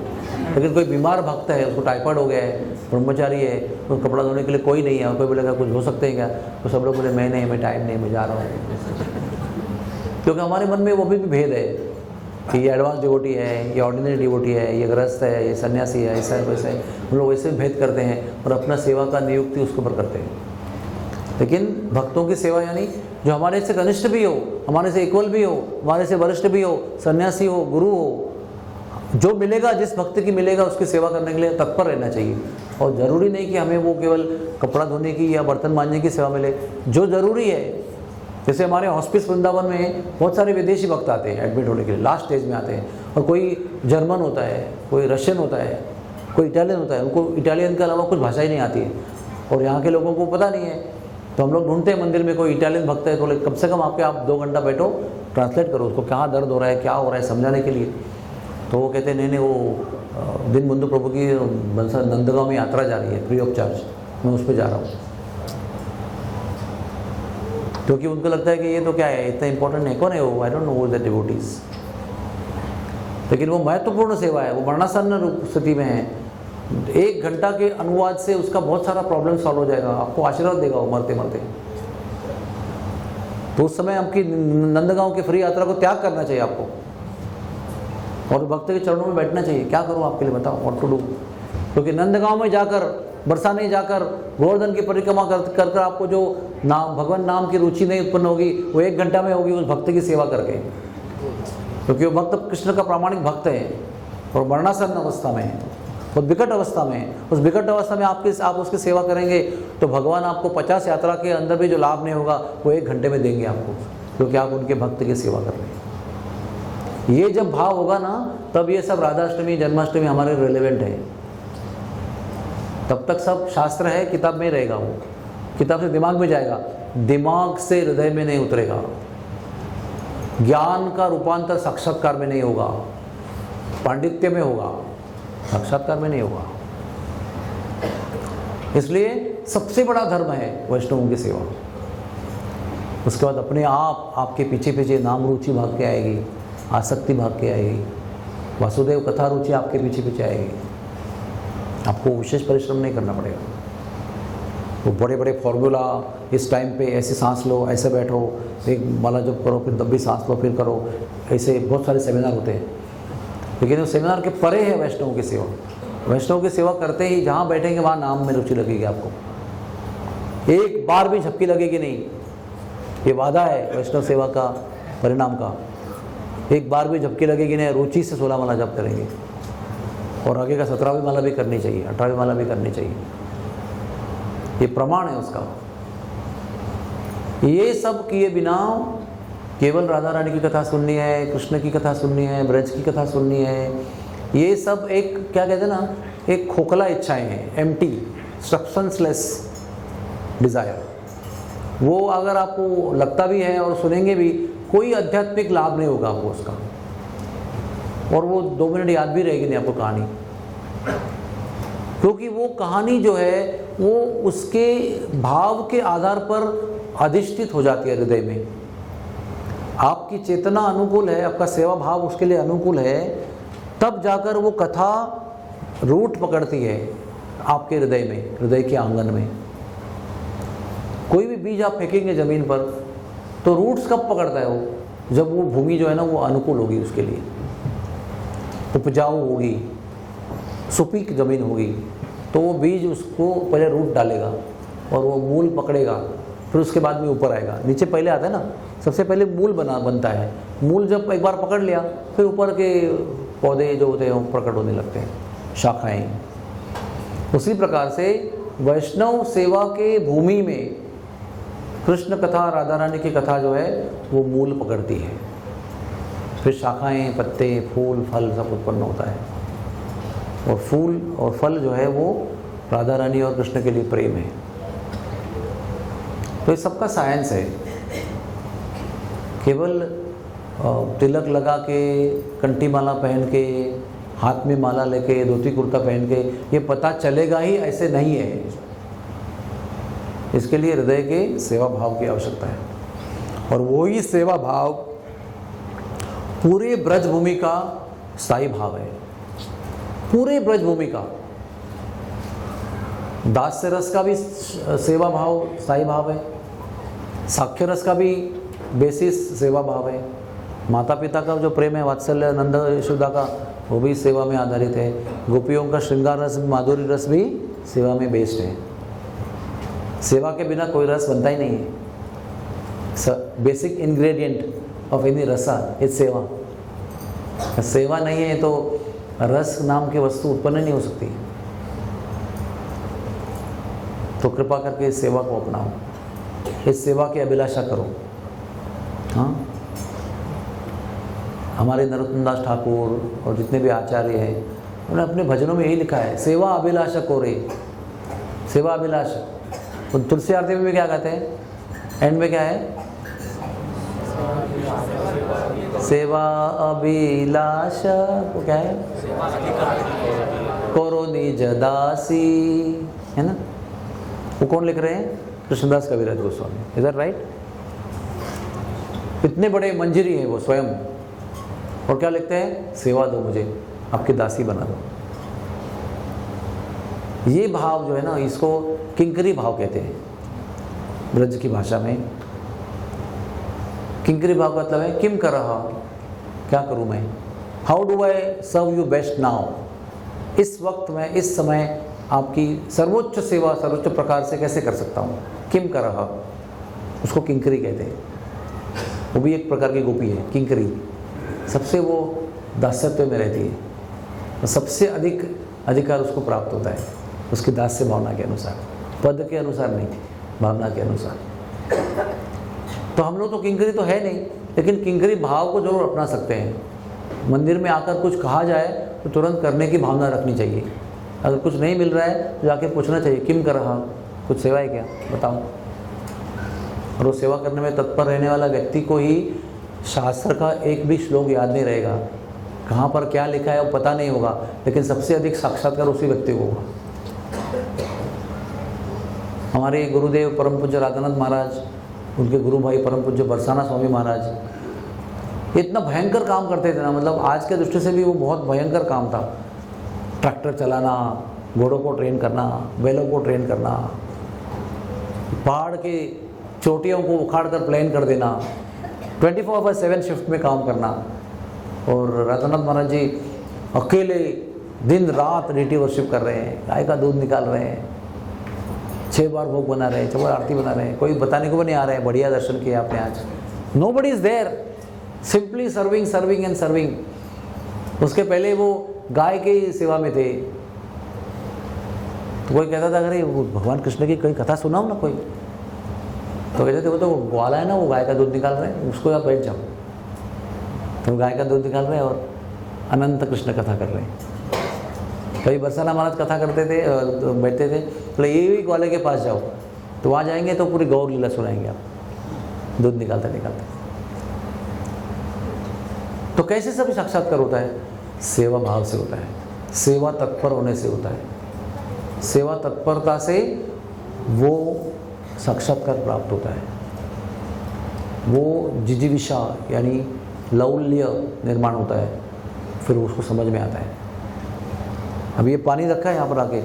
लेकिन कोई बीमार भक्त है, उसको टाइफाइड हो गया है, ब्रह्मचारी है, तो कपड़ा धोने के लिए कोई नहीं है, कोई बोलेगा कुछ हो सकते हैं क्या, तो सब लोग बोले मैं नहीं, मैं टाइम नहीं, मैं जा रहा हूँ। क्योंकि हमारे मन में वो भी भेद है कि ये एडवांस डिवोटी है, ये ऑर्डिनरी डिवोटी है, ये गृहस्थ है, ये सन्यासी है, ऐसा है वैसा है। हम लोग वैसे भेद करते हैं और अपना सेवा का नियुक्ति उसके ऊपर करते हैं। लेकिन भक्तों की सेवा यानी जो हमारे से कनिष्ठ भी हो, हमारे से इक्वल भी हो, हमारे से वरिष्ठ भी हो, सन्यासी हो, गुरु हो, जो मिलेगा, जिस भक्त की मिलेगा उसकी सेवा करने के लिए तत्पर रहना चाहिए। और ज़रूरी नहीं कि हमें वो केवल कपड़ा धोने की या बर्तन मांजने की सेवा मिले। जो ज़रूरी है, जैसे हमारे हॉस्पिस वृंदावन में बहुत सारे विदेशी भक्त आते हैं एडमिट होने के लिए, लास्ट स्टेज में आते हैं, और कोई जर्मन होता है, कोई रशियन होता है, कोई इटालियन होता है, उनको इटालियन के अलावा कुछ भाषा ही नहीं आती है और यहाँ के लोगों को पता नहीं है। तो हम लोग ढूंढते हैं मंदिर में कोई इटालियन भक्त है तो कम से कम आप 2 घंटा बैठो, ट्रांसलेट करो उसको, कहाँ दर्द हो रहा है, क्या हो रहा है, समझाने के लिए। तो वो कहते हैं नहीं, वो दीनबंधु प्रभु की नंदगांव में यात्रा जा रही है, फ्री ऑफ चार्ज, मैं उस पर जा रहा हूँ। क्योंकि उनको लगता है कि ये तो क्या है, इतना इंपॉर्टेंट नहीं, कौन है वो, आई डोंट नो वो द डिवोटीज। लेकिन वो महत्वपूर्ण सेवा है, वो मरणासन्न स्थिति में है। 1 घंटा के अनुवाद से उसका बहुत सारा प्रॉब्लम सॉल्व हो जाएगा, आपको आशीर्वाद देगा वो मरते मरते। तो उस समय आपकी नंदगांव की फ्री यात्रा को त्याग करना चाहिए आपको और भक्त के चरणों में बैठना चाहिए। क्या करूँ आपके लिए, बताओ व्हाट टू डू। क्योंकि नंदगांव में जाकर, बरसाने जाकर, गोवर्धन की परिक्रमा कर आपको जो नाम, भगवान नाम की रुचि नहीं उत्पन्न होगी, वो 1 घंटा में होगी उस भक्त की सेवा करके। क्योंकि वो भक्त कृष्ण का प्रामाणिक भक्त है और मरणासन्न अवस्था में है, बहुत विकट अवस्था में है। उस विकट अवस्था में आप उसकी सेवा करेंगे तो भगवान आपको 50 यात्रा के अंदर भी जो लाभ नहीं होगा वो 1 घंटे में देंगे आपको, क्योंकि आप उनके भक्त की सेवा कर रहे हैं। ये जब भाव होगा ना, तब ये सब राधाष्टमी, जन्माष्टमी हमारे रिलेवेंट है। तब तक सब शास्त्र है, किताब में रहेगा, वो किताब से दिमाग में जाएगा, दिमाग से हृदय में नहीं उतरेगा। ज्ञान का रूपांतर साक्षात्कार में नहीं होगा, पांडित्य में होगा, साक्षात्कार में नहीं होगा। इसलिए सबसे बड़ा धर्म है वैष्णवों की सेवा। उसके बाद अपने आप आपके पीछे पीछे नाम रुचि भाग के आएगी, आसक्ति भाग के आएगी, वासुदेव कथा रुचि आपके पीछे पीछे आएगी। आपको विशेष परिश्रम नहीं करना पड़ेगा। वो बड़े बड़े फॉर्मूला, इस टाइम पे ऐसे सांस लो, ऐसे बैठो, एक माला जप करो, फिर तब भी सांस लो, फिर करो, ऐसे बहुत सारे सेमिनार होते हैं। लेकिन वो सेमिनार के परे है वैष्णव की सेवा। वैष्णव की सेवा करते ही जहाँ बैठेंगे वहाँ नाम में रुचि लगेगी आपको। एक बार भी झपकी लगेगी नहीं, ये वादा है वैष्णव सेवा का परिणाम का। एक बार भी झपकी लगेगी नहीं, रुचि से 16 माला जप करेंगे और आगे का 17वीं माला भी करनी चाहिए, 18वीं माला भी करनी चाहिए। ये प्रमाण है उसका। ये सब किए बिना केवल राधा रानी की कथा सुननी है, कृष्ण की कथा सुननी है, ब्रज की कथा सुननी है, ये सब एक क्या कहते हैं ना, एक खोखला इच्छाएं हैं, एम्प्टी, सब्सटेंसलेस डिज़ायर। वो अगर आपको लगता भी है और सुनेंगे भी, कोई आध्यात्मिक लाभ नहीं होगा आपको उसका, और वो 2 मिनट याद भी रहेगी नहीं आपको कहानी। क्योंकि वो कहानी जो है वो उसके भाव के आधार पर अधिष्ठित हो जाती है हृदय में। आपकी चेतना अनुकूल है, आपका सेवा भाव उसके लिए अनुकूल है, तब जाकर वो कथा रूट पकड़ती है आपके हृदय में, हृदय के आंगन में। कोई भी बीज आप फेंकेंगे ज़मीन पर तो रूट्स कब पकड़ता है वो, जब वो भूमि जो है ना वो अनुकूल होगी उसके लिए, उपजाऊ होगी, सुपीक ज़मीन होगी, तो वो बीज उसको पहले रूट डालेगा और वो मूल पकड़ेगा, फिर उसके बाद में ऊपर आएगा। नीचे पहले आता है ना, सबसे पहले मूल बनता है। मूल जब एक बार पकड़ लिया, फिर ऊपर के पौधे जो होते हैं वो प्रकट होने लगते हैं, शाखाएं। उसी प्रकार से वैष्णव सेवा के भूमि में कृष्ण कथा, राधा रानी की कथा जो है वो मूल पकड़ती है। फिर शाखाएं, पत्ते, फूल, फल सब उत्पन्न होता है, और फूल और फल जो है वो राधा रानी और कृष्ण के लिए प्रेम है। तो ये सबका साइंस है। केवल तिलक लगा के, कंठी माला पहन के, हाथ में माला लेके, धोती कुर्ता पहन के ये पता चलेगा ही, ऐसे नहीं है। इसके लिए हृदय के सेवा भाव की आवश्यकता है, और वही सेवा भाव पूरे ब्रजभूमि का स्थायी भाव है। पूरे ब्रजभूमि का दास्य रस का भी सेवा भाव स्थायी भाव है, साख्य रस का भी बेसिस सेवा भाव है, माता पिता का जो प्रेम है, वात्सल्य, नंद यशोदा का, वो भी सेवा में आधारित है, गोपियों का श्रृंगार रस, माधुरी रस भी सेवा में बेस्ड है। सेवा के बिना कोई रस बनता ही नहीं है। बेसिक इंग्रेडिएंट ऑफ एनी रसा इज सेवा। सेवा नहीं है तो रस नाम की वस्तु उत्पन्न नहीं हो सकती। तो कृपा करके इस सेवा को अपनाओ, इस सेवा की अभिलाषा करो। हाँ, हमारे नरोत्तम दास ठाकुर और जितने भी आचार्य हैं उन्होंने अपने भजनों में यही लिखा है, सेवा अभिलाषा कोरे, सेवा अभिलाषा। तो तुलसी आरती में भी क्या कहते हैं, एंड में क्या है, सेवा अभिलाषा को क्या है, कोरो निज दासी, है ना। वो कौन लिख रहे हैं, कृष्णदास कविराज गोस्वामी, इज दैट राइट। इतने बड़े मंजरी हैं वो स्वयं, और क्या लिखते हैं, सेवा दो मुझे, आपकी दासी बना दो। ये भाव जो है ना, इसको किंकरी भाव कहते हैं ब्रज की भाषा में। किंकरी भाव का मतलब है किम कर रहा, क्या करूं मैं, how do I serve you best now, इस वक्त में, इस समय आपकी सर्वोच्च सेवा सर्वोच्च प्रकार से कैसे कर सकता हूँ, किम कर रहा, उसको किंकरी कहते हैं। वो भी एक प्रकार की गोपी है किंकरी, सबसे वो दासत्व में रहती है, तो सबसे अधिक अधिकार उसको प्राप्त होता है उसकी दास्य भावना के अनुसार, पद के अनुसार नहीं, भावना के अनुसार। तो हम लोग तो किंकरी तो है नहीं, लेकिन किंकरी भाव को जरूर अपना सकते हैं। मंदिर में आकर कुछ कहा जाए तो तुरंत करने की भावना रखनी चाहिए। अगर कुछ नहीं मिल रहा है तो जाके पूछना चाहिए, किम कर रहा, कुछ सेवा है क्या, बताओ। और वो सेवा करने में तत्पर रहने वाला व्यक्ति को ही शास्त्र का एक भी श्लोक याद नहीं रहेगा, कहाँ पर क्या लिखा है वो पता नहीं होगा, लेकिन सबसे अधिक साक्षात्कार उसी व्यक्ति को होगा। हमारे गुरुदेव परम पूज्य राधानाथ महाराज, उनके गुरु भाई परम पूज्य बरसाना स्वामी महाराज इतना भयंकर काम करते थे ना, मतलब आज के दृष्टि से भी वो बहुत भयंकर काम था। ट्रैक्टर चलाना, घोड़ों को ट्रेन करना, बैलों को ट्रेन करना, पहाड़ की चोटियों को उखाड़ कर प्लेन कर देना, 24/7 शिफ्ट में काम करना। और राधानाथ महाराज जी अकेले दिन रात डीटी वर्शिप कर रहे हैं, गाय का दूध निकाल रहे हैं, 6 बार भोग बना रहे हैं, 6 बार आरती बना रहे हैं, कोई बताने को भी नहीं आ रहा है। बढ़िया दर्शन किया आपने आज, nobody is there, simply serving serving and serving. उसके पहले वो गाय की सेवा में थे, तो कोई कहता था अरे भगवान कृष्ण की कोई कथा सुनाओ ना कोई, तो कहते थे वो तो ग्वाला है ना, वो गाय का दूध निकाल रहे हैं, उसको आप बैठ जाओ। तो गाय का दूध निकाल रहे हैं और अनंत कृष्ण कथा कर रहे हैं। कभी बरसाना महाराज कथा करते थे, बैठते थे, तो ये ग्वाले के पास जाओ, तो वहाँ जाएंगे तो पूरी गौर लीला सुनाएंगे आप, दूध निकालते निकालते। तो कैसे सब साक्षात्कार होता है, सेवा भाव से होता है, सेवा तत्पर होने से होता है। सेवा तत्परता से वो साक्षात्कार प्राप्त होता है, वो जिजीविषा यानी लौल्य निर्माण होता है, फिर उसको समझ में आता है। अब ये पानी रखा है यहाँ पर आके,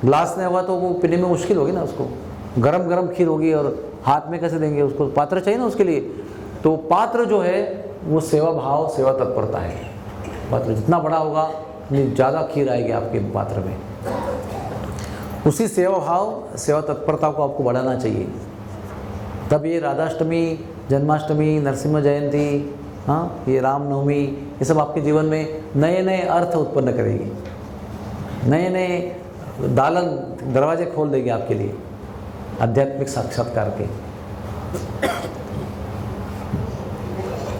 ग्लास नहीं होगा तो वो पीने में मुश्किल होगी ना, उसको गरम गरम खीर होगी और हाथ में कैसे देंगे, उसको पात्र चाहिए ना उसके लिए। तो पात्र जो है वो सेवा भाव, सेवा तत्परता है। पात्र जितना बड़ा होगा उतनी ज़्यादा खीर आएगी आपके पात्र में। उसी सेवा भाव, सेवा तत्परता को आपको बढ़ाना चाहिए। तब ये राधाष्टमी, जन्माष्टमी, नरसिम्हा जयंती, हाँ, ये रामनवमी, ये सब आपके जीवन में नए नए अर्थ उत्पन्न करेगी, नए नए दालन दरवाजे खोल देगी आपके लिए आध्यात्मिक साक्षात्कार के।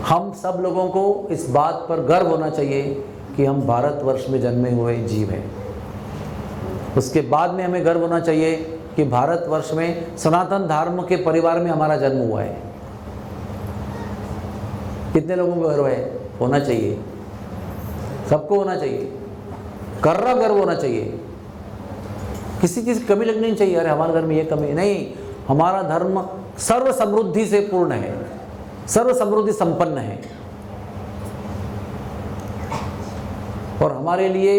हम सब लोगों को इस बात पर गर्व होना चाहिए कि हम भारतवर्ष में जन्मे हुए जीव हैं। उसके बाद में हमें गर्व होना चाहिए कि भारतवर्ष में सनातन धर्म के परिवार में हमारा जन्म हुआ है। कितने लोगों को गर्व है? होना चाहिए, सबको होना चाहिए, कर्रा गर्व होना चाहिए। किसी चीज की कमी लगनी नहीं चाहिए, अरे हमारे घर में ये कमी नहीं। हमारा धर्म सर्व समृद्धि से पूर्ण है, सर्व समृद्धि संपन्न है, और हमारे लिए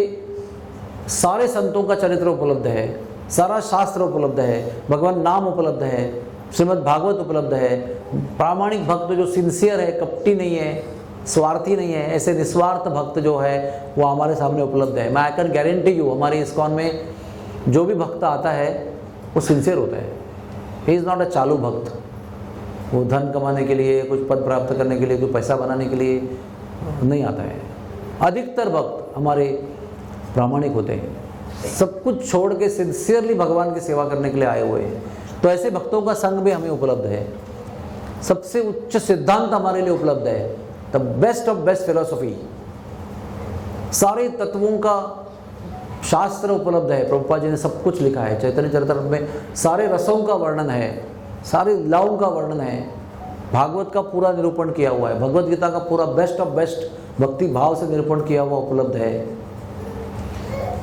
सारे संतों का चरित्र उपलब्ध है, सारा शास्त्र उपलब्ध है, भगवान नाम उपलब्ध है, श्रीमद् भागवत उपलब्ध है। प्रामाणिक भक्त जो सिंसियर है, कपटी नहीं है, स्वार्थी नहीं है, ऐसे निस्वार्थ भक्त जो है वो हमारे सामने उपलब्ध है। मैं आई कैन गारंटी यू, हमारे इस्कॉन में जो भी भक्त आता है वो सिंसियर होता है। ही इज़ नॉट अ चालू भक्त, वो धन कमाने के लिए, कुछ पद प्राप्त करने के लिए, कुछ पैसा बनाने के लिए नहीं आता है। अधिकतर भक्त हमारे प्रामाणिक होते हैं, सब कुछ छोड़ के सिंसियरली भगवान की सेवा करने के लिए आए हुए हैं। तो ऐसे भक्तों का संग भी हमें उपलब्ध है। सबसे उच्च सिद्धांत हमारे लिए उपलब्ध है, the best of best philosophy, सारे तत्वों का शास्त्र उपलब्ध है। प्रभुपाद जी ने सब कुछ लिखा है। चैतन्य चरितामृत में सारे रसों का वर्णन है, सारे लीलाओं का वर्णन है, भागवत का पूरा निरूपण किया हुआ है, भगवत गीता का पूरा बेस्ट ऑफ बेस्ट भक्ति भाव से निरूपण किया हुआ उपलब्ध है।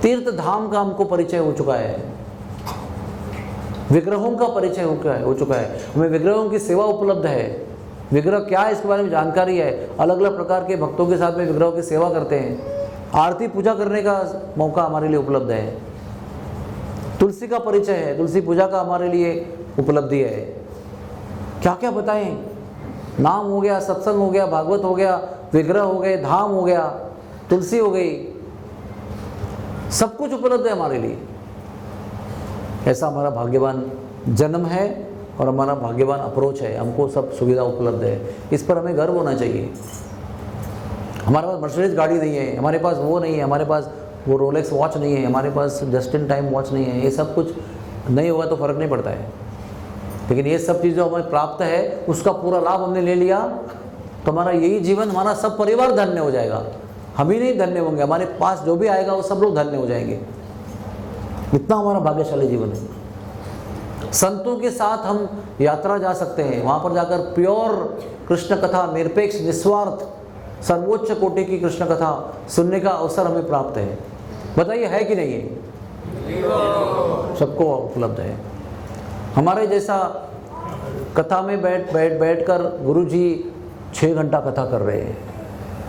तीर्थ धाम का हमको परिचय हो चुका है, विग्रहों का परिचय हो चुका है, हमें विग्रहों की सेवा उपलब्ध है। विग्रह क्या है इसके बारे में जानकारी है। अलग अलग प्रकार के भक्तों के साथ में विग्रहों की सेवा करते हैं। आरती पूजा करने का मौका हमारे लिए उपलब्ध है। तुलसी का परिचय है, तुलसी पूजा का हमारे लिए उपलब्धि है। क्या क्या बताएं, नाम हो गया, सत्संग हो गया, भागवत हो गया, विग्रह हो गए, धाम हो गया, तुलसी हो गई, सब कुछ उपलब्ध है हमारे लिए। ऐसा हमारा भाग्यवान जन्म है और हमारा भाग्यवान अप्रोच है। हमको सब सुविधा उपलब्ध है, इस पर हमें गर्व होना चाहिए। हमारे पास मर्सिडीज गाड़ी नहीं है, हमारे पास वो नहीं है, हमारे पास वो रोलेक्स वॉच नहीं है, हमारे पास जस्ट इन टाइम वॉच नहीं है, ये सब कुछ नहीं होगा तो फ़र्क नहीं पड़ता है। लेकिन ये सब चीज़ जो हमें प्राप्त है उसका पूरा लाभ हमने ले लिया तो हमारा यही जीवन, हमारा सब परिवार धन्य हो जाएगा। हम ही नहीं धन्य होंगे, हमारे पास जो भी आएगा वो सब लोग धन्य हो जाएंगे। इतना हमारा भाग्यशाली जीवन है। संतों के साथ हम यात्रा जा सकते हैं, वहाँ पर जाकर प्योर कृष्ण कथा, निरपेक्ष, निस्वार्थ, सर्वोच्च कोटि की कृष्ण कथा सुनने का अवसर हमें प्राप्त है। बताइए है कि नहीं है? सबको उपलब्ध है। हमारे जैसा कथा में बैठ कर गुरु जी 6 घंटा कथा कर रहे हैं,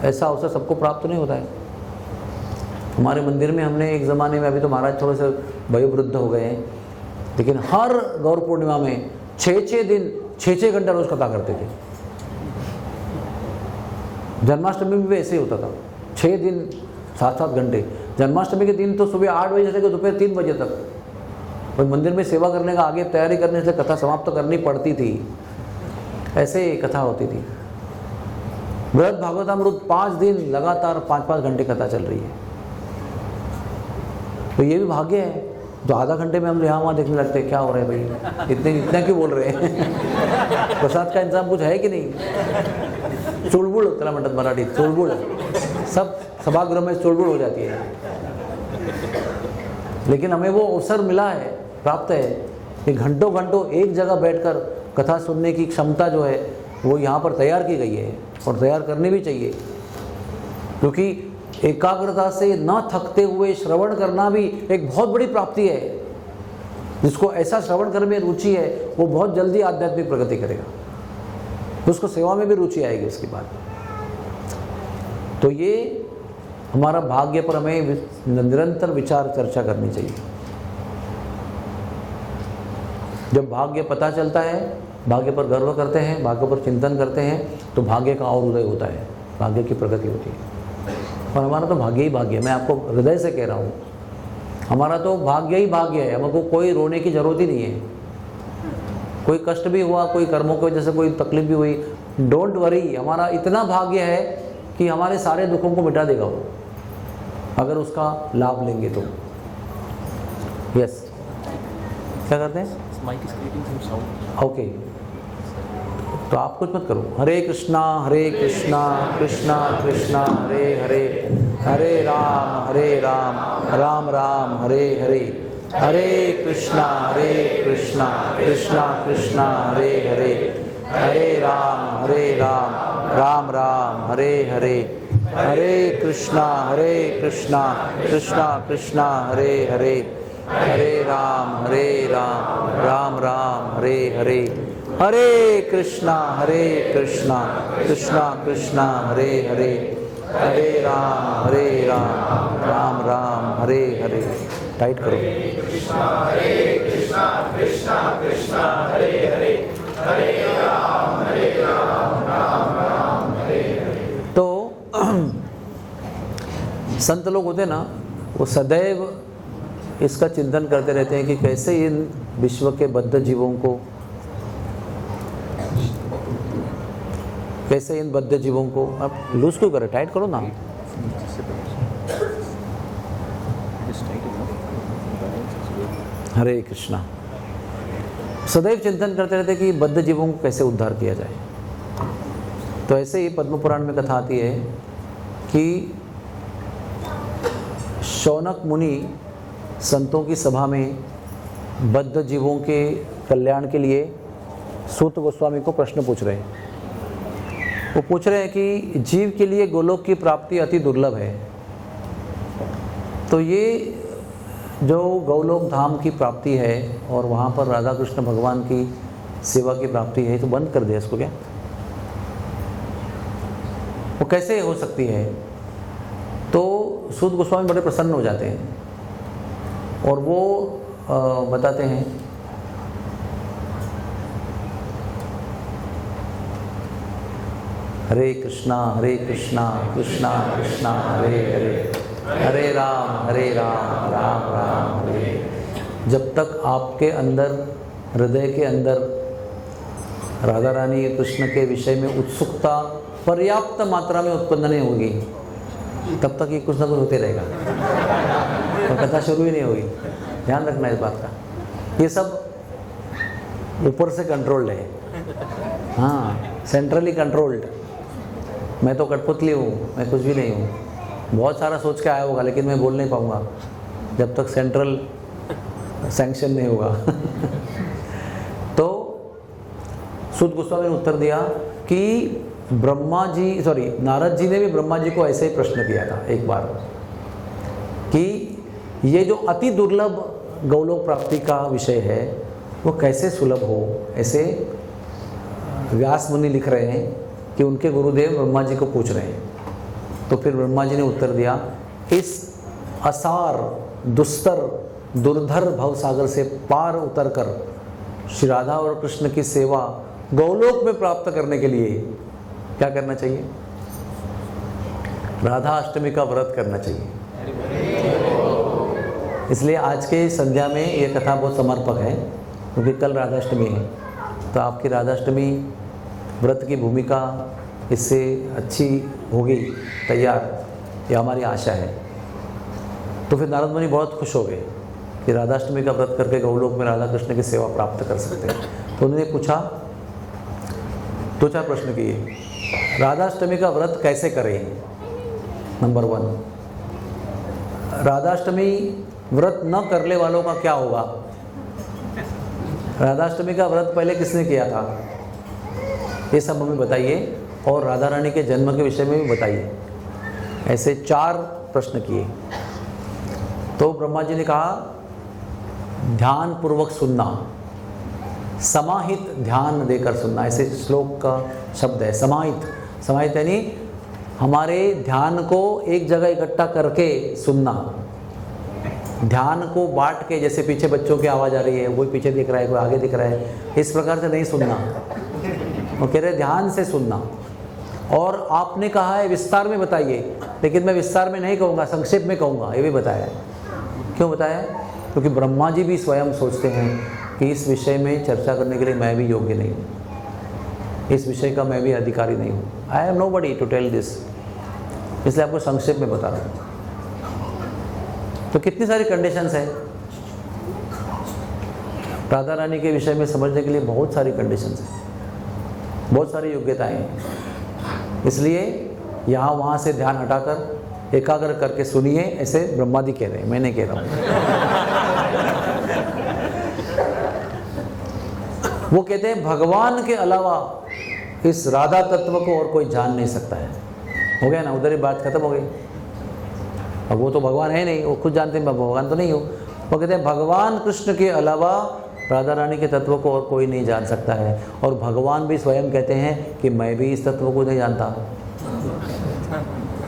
ऐसा अवसर सबको प्राप्त नहीं होता है। हमारे मंदिर में हमने एक ज़माने में, अभी तो महाराज थोड़े से वयोवृद्ध हो गए हैं, लेकिन हर गौर पूर्णिमा में 6-6 दिन 6-6 घंटा रोज कथा करते थे। जन्माष्टमी में भी ऐसे ही होता था, 6 दिन 7-7 घंटे। जन्माष्टमी के दिन तो सुबह 8 बजे से दोपहर 3 बजे तक, और मंदिर में सेवा करने का, आगे तैयारी करने से कथा समाप्त करनी पड़ती थी। ऐसे कथा होती थी। बृहद भागवतामृत 5 दिन लगातार 5-5 घंटे कथा चल रही है। तो ये भी भाग्य है। तो आधा घंटे में हम यहाँ वहाँ देखने लगते हैं, क्या हो रहा है भाई, इतना क्यों बोल रहे हैं? प्रसाद का इंतजाम कुछ है कि नहीं? चुलबुल त्याला म्हणतात मराठी, चुलबुल, सब सभागृह में चुलबुल हो जाती है। लेकिन हमें वो अवसर मिला है, प्राप्त है कि घंटों घंटों एक जगह बैठकर कथा सुनने की क्षमता जो है वो यहाँ पर तैयार की गई है, और तैयार करनी भी चाहिए। क्योंकि एकाग्रता से न थकते हुए श्रवण करना भी एक बहुत बड़ी प्राप्ति है। जिसको ऐसा श्रवण करने में रुचि है वो बहुत जल्दी आध्यात्मिक प्रगति करेगा, उसको सेवा में भी रुचि आएगी उसके बाद। तो ये हमारा भाग्य पर हमें निरंतर विचार चर्चा करनी चाहिए। जब भाग्य पता चलता है, भाग्य पर गर्व करते हैं, भाग्य पर चिंतन करते हैं, तो भाग्य का और उदय होता है, भाग्य की प्रगति होती है। और हमारा तो भाग्य ही भाग्य है, मैं आपको हृदय से कह रहा हूँ, हमारा तो भाग्य ही भाग्य है। हमको कोई रोने की जरूरत ही नहीं है। कोई कष्ट भी हुआ, कोई कर्मों की वजह से कोई तकलीफ भी हुई, डोंट वरी, हमारा इतना भाग्य है कि हमारे सारे दुखों को मिटा देगा वो, अगर उसका लाभ लेंगे तो। क्या करते हैं? ओके, तो आप कुछ मत करो। हरे कृष्णा कृष्णा कृष्णा हरे हरे, हरे राम राम राम हरे हरे, हरे कृष्णा कृष्णा कृष्णा हरे हरे, हरे राम राम राम हरे हरे, हरे कृष्णा कृष्णा कृष्णा हरे हरे, हरे राम राम राम हरे हरे, हरे कृष्णा कृष्णा कृष्णा हरे हरे, हरे राम राम राम हरे हरे। टाइट करो। तो संत लोग होते ना, वो सदैव इसका चिंतन करते रहते हैं कि कैसे इन विश्व के बद्ध जीवों को, कैसे इन बद्ध जीवों को, आप लूज क्यों करें, टाइट करो ना। हरे कृष्णा। सदैव चिंतन करते रहते कि बद्ध जीवों को कैसे उद्धार किया जाए। तो ऐसे ही पद्म पुराण में कथा आती है कि शौनक मुनि संतों की सभा में बद्ध जीवों के कल्याण के लिए सूत गोस्वामी को प्रश्न पूछ रहे हैं। वो पूछ रहे हैं कि जीव के लिए गोलोक की प्राप्ति अति दुर्लभ है, तो ये जो गौलोक धाम की प्राप्ति है और वहाँ पर राधा कृष्ण भगवान की सेवा की प्राप्ति है, तो बंद कर दिया इसको क्या, वो कैसे हो सकती है? तो सूत गोस्वामी बड़े प्रसन्न हो जाते हैं और वो बताते हैं हरे कृष्णा कृष्णा कृष्णा हरे हरे, हरे राम राम राम हरे। जब तक आपके अंदर, हृदय के अंदर राधा रानी कृष्ण के विषय में उत्सुकता पर्याप्त मात्रा में उत्पन्न नहीं होगी, तब तक ये कुछ ना कुछ होते रहेगा और कथा शुरू ही नहीं होगी। ध्यान रखना इस बात का। ये सब ऊपर से कंट्रोल्ड है, हाँ, सेंट्रली कंट्रोल्ड। मैं तो कठपुतली हूँ, मैं कुछ भी नहीं हूँ, बहुत सारा सोच के आया होगा, लेकिन मैं बोल नहीं पाऊँगा जब तक सेंट्रल सैंक्शन नहीं होगा। तो सूत गोस्वामी ने उत्तर दिया कि नारद जी ने भी ब्रह्मा जी को ऐसे ही प्रश्न किया था एक बार कि ये जो अति दुर्लभ गौलोक प्राप्ति का विषय है वो कैसे सुलभ हो। ऐसे व्यास मुनि लिख रहे हैं कि उनके गुरुदेव ब्रह्मा जी को पूछ रहे हैं। तो फिर ब्रह्मा जी ने उत्तर दिया, इस असार दुस्तर दुर्धर भवसागर से पार उतरकर श्री राधा और कृष्ण की सेवा गौलोक में प्राप्त करने के लिए क्या करना चाहिए? राधा अष्टमी का व्रत करना चाहिए। इसलिए आज के संध्या में ये कथा बहुत समर्पक है, क्योंकि कल राधाष्टमी है। तो आपकी राधाष्टमी व्रत की भूमिका इससे अच्छी होगी तैयार, ये हमारी आशा है। तो फिर नारद मुनि बहुत खुश हो गए कि राधाष्टमी का व्रत करके गौलोक में राधा कृष्ण की सेवा प्राप्त कर सकते हैं। तो उन्होंने पूछा, 2-4 प्रश्न किए। राधाष्टमी का व्रत कैसे करें? नंबर 1, राधाष्टमी व्रत न करने वालों का क्या होगा? राधाष्टमी का व्रत पहले किसने किया था, ये सब हमें बताइए, और राधा रानी के जन्म के विषय में भी बताइए। ऐसे 4 प्रश्न किए। तो ब्रह्मा जी ने कहा, ध्यान पूर्वक सुनना, समाहित ध्यान देकर सुनना। ऐसे श्लोक का शब्द है समाहित यानी हमारे ध्यान को एक जगह इकट्ठा करके सुनना। ध्यान को बांट के, जैसे पीछे बच्चों की आवाज़ आ रही है, कोई पीछे दिख रहा है, कोई आगे दिख रहा है, इस प्रकार से नहीं सुनना। वो कह रहे ध्यान से सुनना। और आपने कहा है विस्तार में बताइए, लेकिन मैं विस्तार में नहीं कहूँगा, संक्षेप में कहूँगा, ये भी बताया। क्यों बताया? क्योंकि ब्रह्मा जी भी स्वयं सोचते हैं कि इस विषय में चर्चा करने के लिए मैं भी योग्य नहीं हूँ, इस विषय का मैं भी अधिकारी नहीं हूँ। I am nobody to tell this, इसलिए आपको संक्षेप में बता रहा हूँ। तो कितनी सारी कंडीशंस हैं। राधा रानी के विषय में समझने के लिए बहुत सारी कंडीशंस हैं, बहुत सारी योग्यताएं हैं। इसलिए यहाँ वहाँ से ध्यान हटाकर एकाग्र करके सुनिए, ऐसे ब्रह्मादि कह रहे हैं, मैं नहीं कह रहा हूँ। वो कहते हैं भगवान के अलावा इस राधा तत्व को और कोई जान नहीं सकता है। हो गया ना, उधर ही बात खत्म हो गई। अब वो तो भगवान है नहीं, वो खुद जानते हैं मैं भगवान तो नहीं हूँ। वो कहते हैं भगवान कृष्ण के अलावा राधा रानी के तत्व को और कोई नहीं जान सकता है। और भगवान भी स्वयं कहते हैं कि मैं भी इस तत्व को नहीं जानता।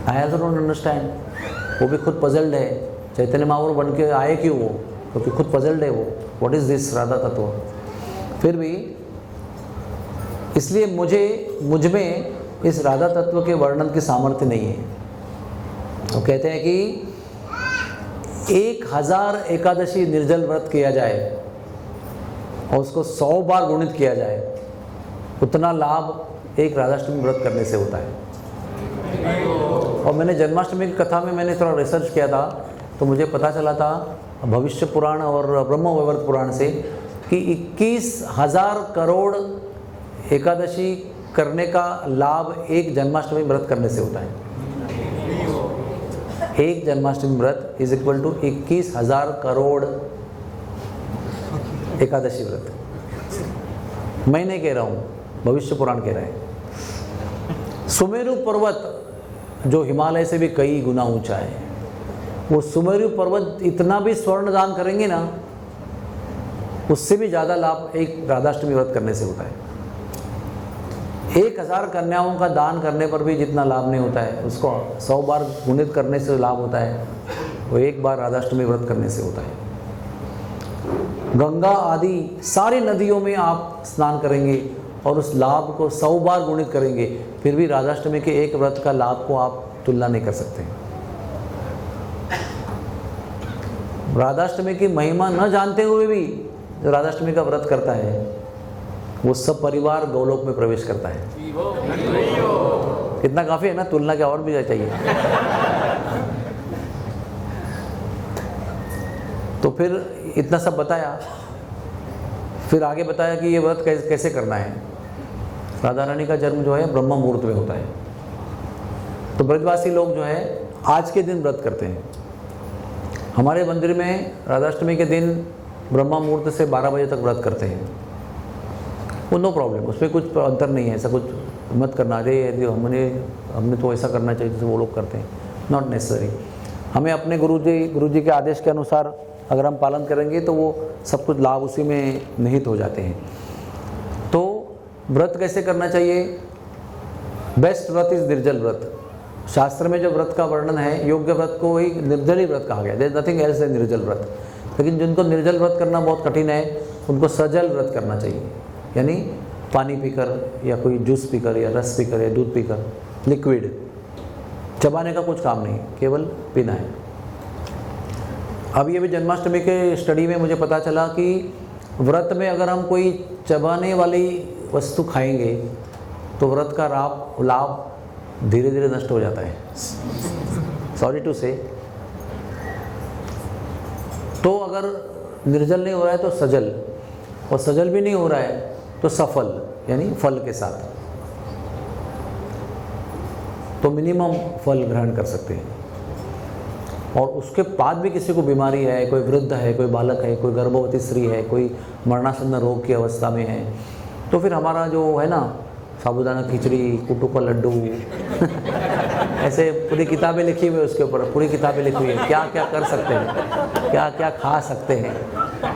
I also don't understand. वो भी खुद पजल्ड है। चैतन्य महाप्रभु बन के आए क्यों वो? क्योंकि खुद पजल्ड है वो। व्हाट इज दिस राधा तत्व? फिर भी इसलिए मुझ में इस राधा तत्व के वर्णन की सामर्थ्य नहीं है। वो कहते हैं कि 1000 एकादशी निर्जल व्रत किया जाए और उसको 100 बार गुणित किया जाए, उतना लाभ एक राधाष्टमी व्रत करने से होता है। और मैंने जन्माष्टमी की कथा में मैंने थोड़ा रिसर्च किया था, तो मुझे पता चला था भविष्य पुराण और ब्रह्म वैवर्त पुराण से कि 21,000 करोड़ एकादशी करने का लाभ एक जन्माष्टमी व्रत करने से होता है। एक जन्माष्टमी व्रत is equal to 21,000 crore Ekadashi व्रत। मैं नहीं कह रहा हूँ, भविष्य पुराण कह रहा है। सुमेरु पर्वत जो हिमालय से भी कई गुना ऊंचा है, वो सुमेरु पर्वत इतना भी स्वर्ण दान करेंगे ना, उससे भी ज़्यादा लाभ एक राधाष्टमी व्रत करने से होता है। 1000 कन्याओं का दान करने पर भी जितना लाभ नहीं होता है, उसको 100 बार गुणित करने से लाभ होता है, वो एक बार राधाष्टमी व्रत करने से होता है। गंगा आदि सारी नदियों में आप स्नान करेंगे और उस लाभ को 100 बार गुणित करेंगे, फिर भी राधाष्टमी के एक व्रत का लाभ को आप तुलना नहीं कर सकते। राधाष्टमी की महिमा न जानते हुए भी जो राधाष्टमी का व्रत करता है, वो सब परिवार गोलोक में प्रवेश करता है। इतना काफी है ना, तुलना क्या और भी चाहिए। तो फिर इतना सब बताया, फिर आगे बताया कि ये व्रत कैसे करना है। राधा रानी का जन्म जो है ब्रह्म मुहूर्त में होता है, तो ब्रजवासी लोग जो है आज के दिन व्रत करते हैं। हमारे मंदिर में राधाष्टमी के दिन ब्रह्म मुहूर्त से 12 बजे तक व्रत करते हैं। वो नो प्रॉब्लम, उसमें कुछ अंतर नहीं है। ऐसा कुछ मत करना, अरे हमने तो ऐसा करना चाहिए जैसे वो लोग करते हैं, नॉट नेसेसरी। हमें अपने गुरुजी के आदेश के अनुसार अगर हम पालन करेंगे तो वो सब कुछ लाभ उसी में निहित हो जाते हैं। तो व्रत कैसे करना चाहिए? बेस्ट व्रत इज निर्जल व्रत। शास्त्र में जो व्रत का वर्णन है, योग्य व्रत को ही निर्जल व्रत कहा गया। There is nothing else than निर्जल व्रत। लेकिन जिनको निर्जल व्रत करना बहुत कठिन है, उनको सजल व्रत करना चाहिए, यानी पानी पीकर या कोई जूस पीकर या रस पीकर या दूध पीकर, लिक्विड। चबाने का कुछ काम नहीं, केवल पीना है। अब ये भी जन्माष्टमी के स्टडी में मुझे पता चला कि व्रत में अगर हम कोई चबाने वाली वस्तु खाएंगे तो व्रत का लाभ धीरे धीरे नष्ट हो जाता है। सॉरी टू से। तो अगर निर्जल नहीं हो रहा है तो सजल, और सजल भी नहीं हो रहा है तो सफल, यानी फल के साथ, तो मिनिमम फल ग्रहण कर सकते हैं। और उसके बाद भी किसी को बीमारी है, कोई वृद्ध है, कोई बालक है, कोई गर्भवती स्त्री है, कोई मरणासन्न रोग की अवस्था में है, तो फिर हमारा जो है ना, साबूदाना खिचड़ी, कुट्टू का लड्डू ऐसे पूरी किताबें लिखी हुई है, उसके ऊपर पूरी किताबें लिखी हुई है, क्या क्या कर सकते हैं, क्या क्या खा सकते हैं,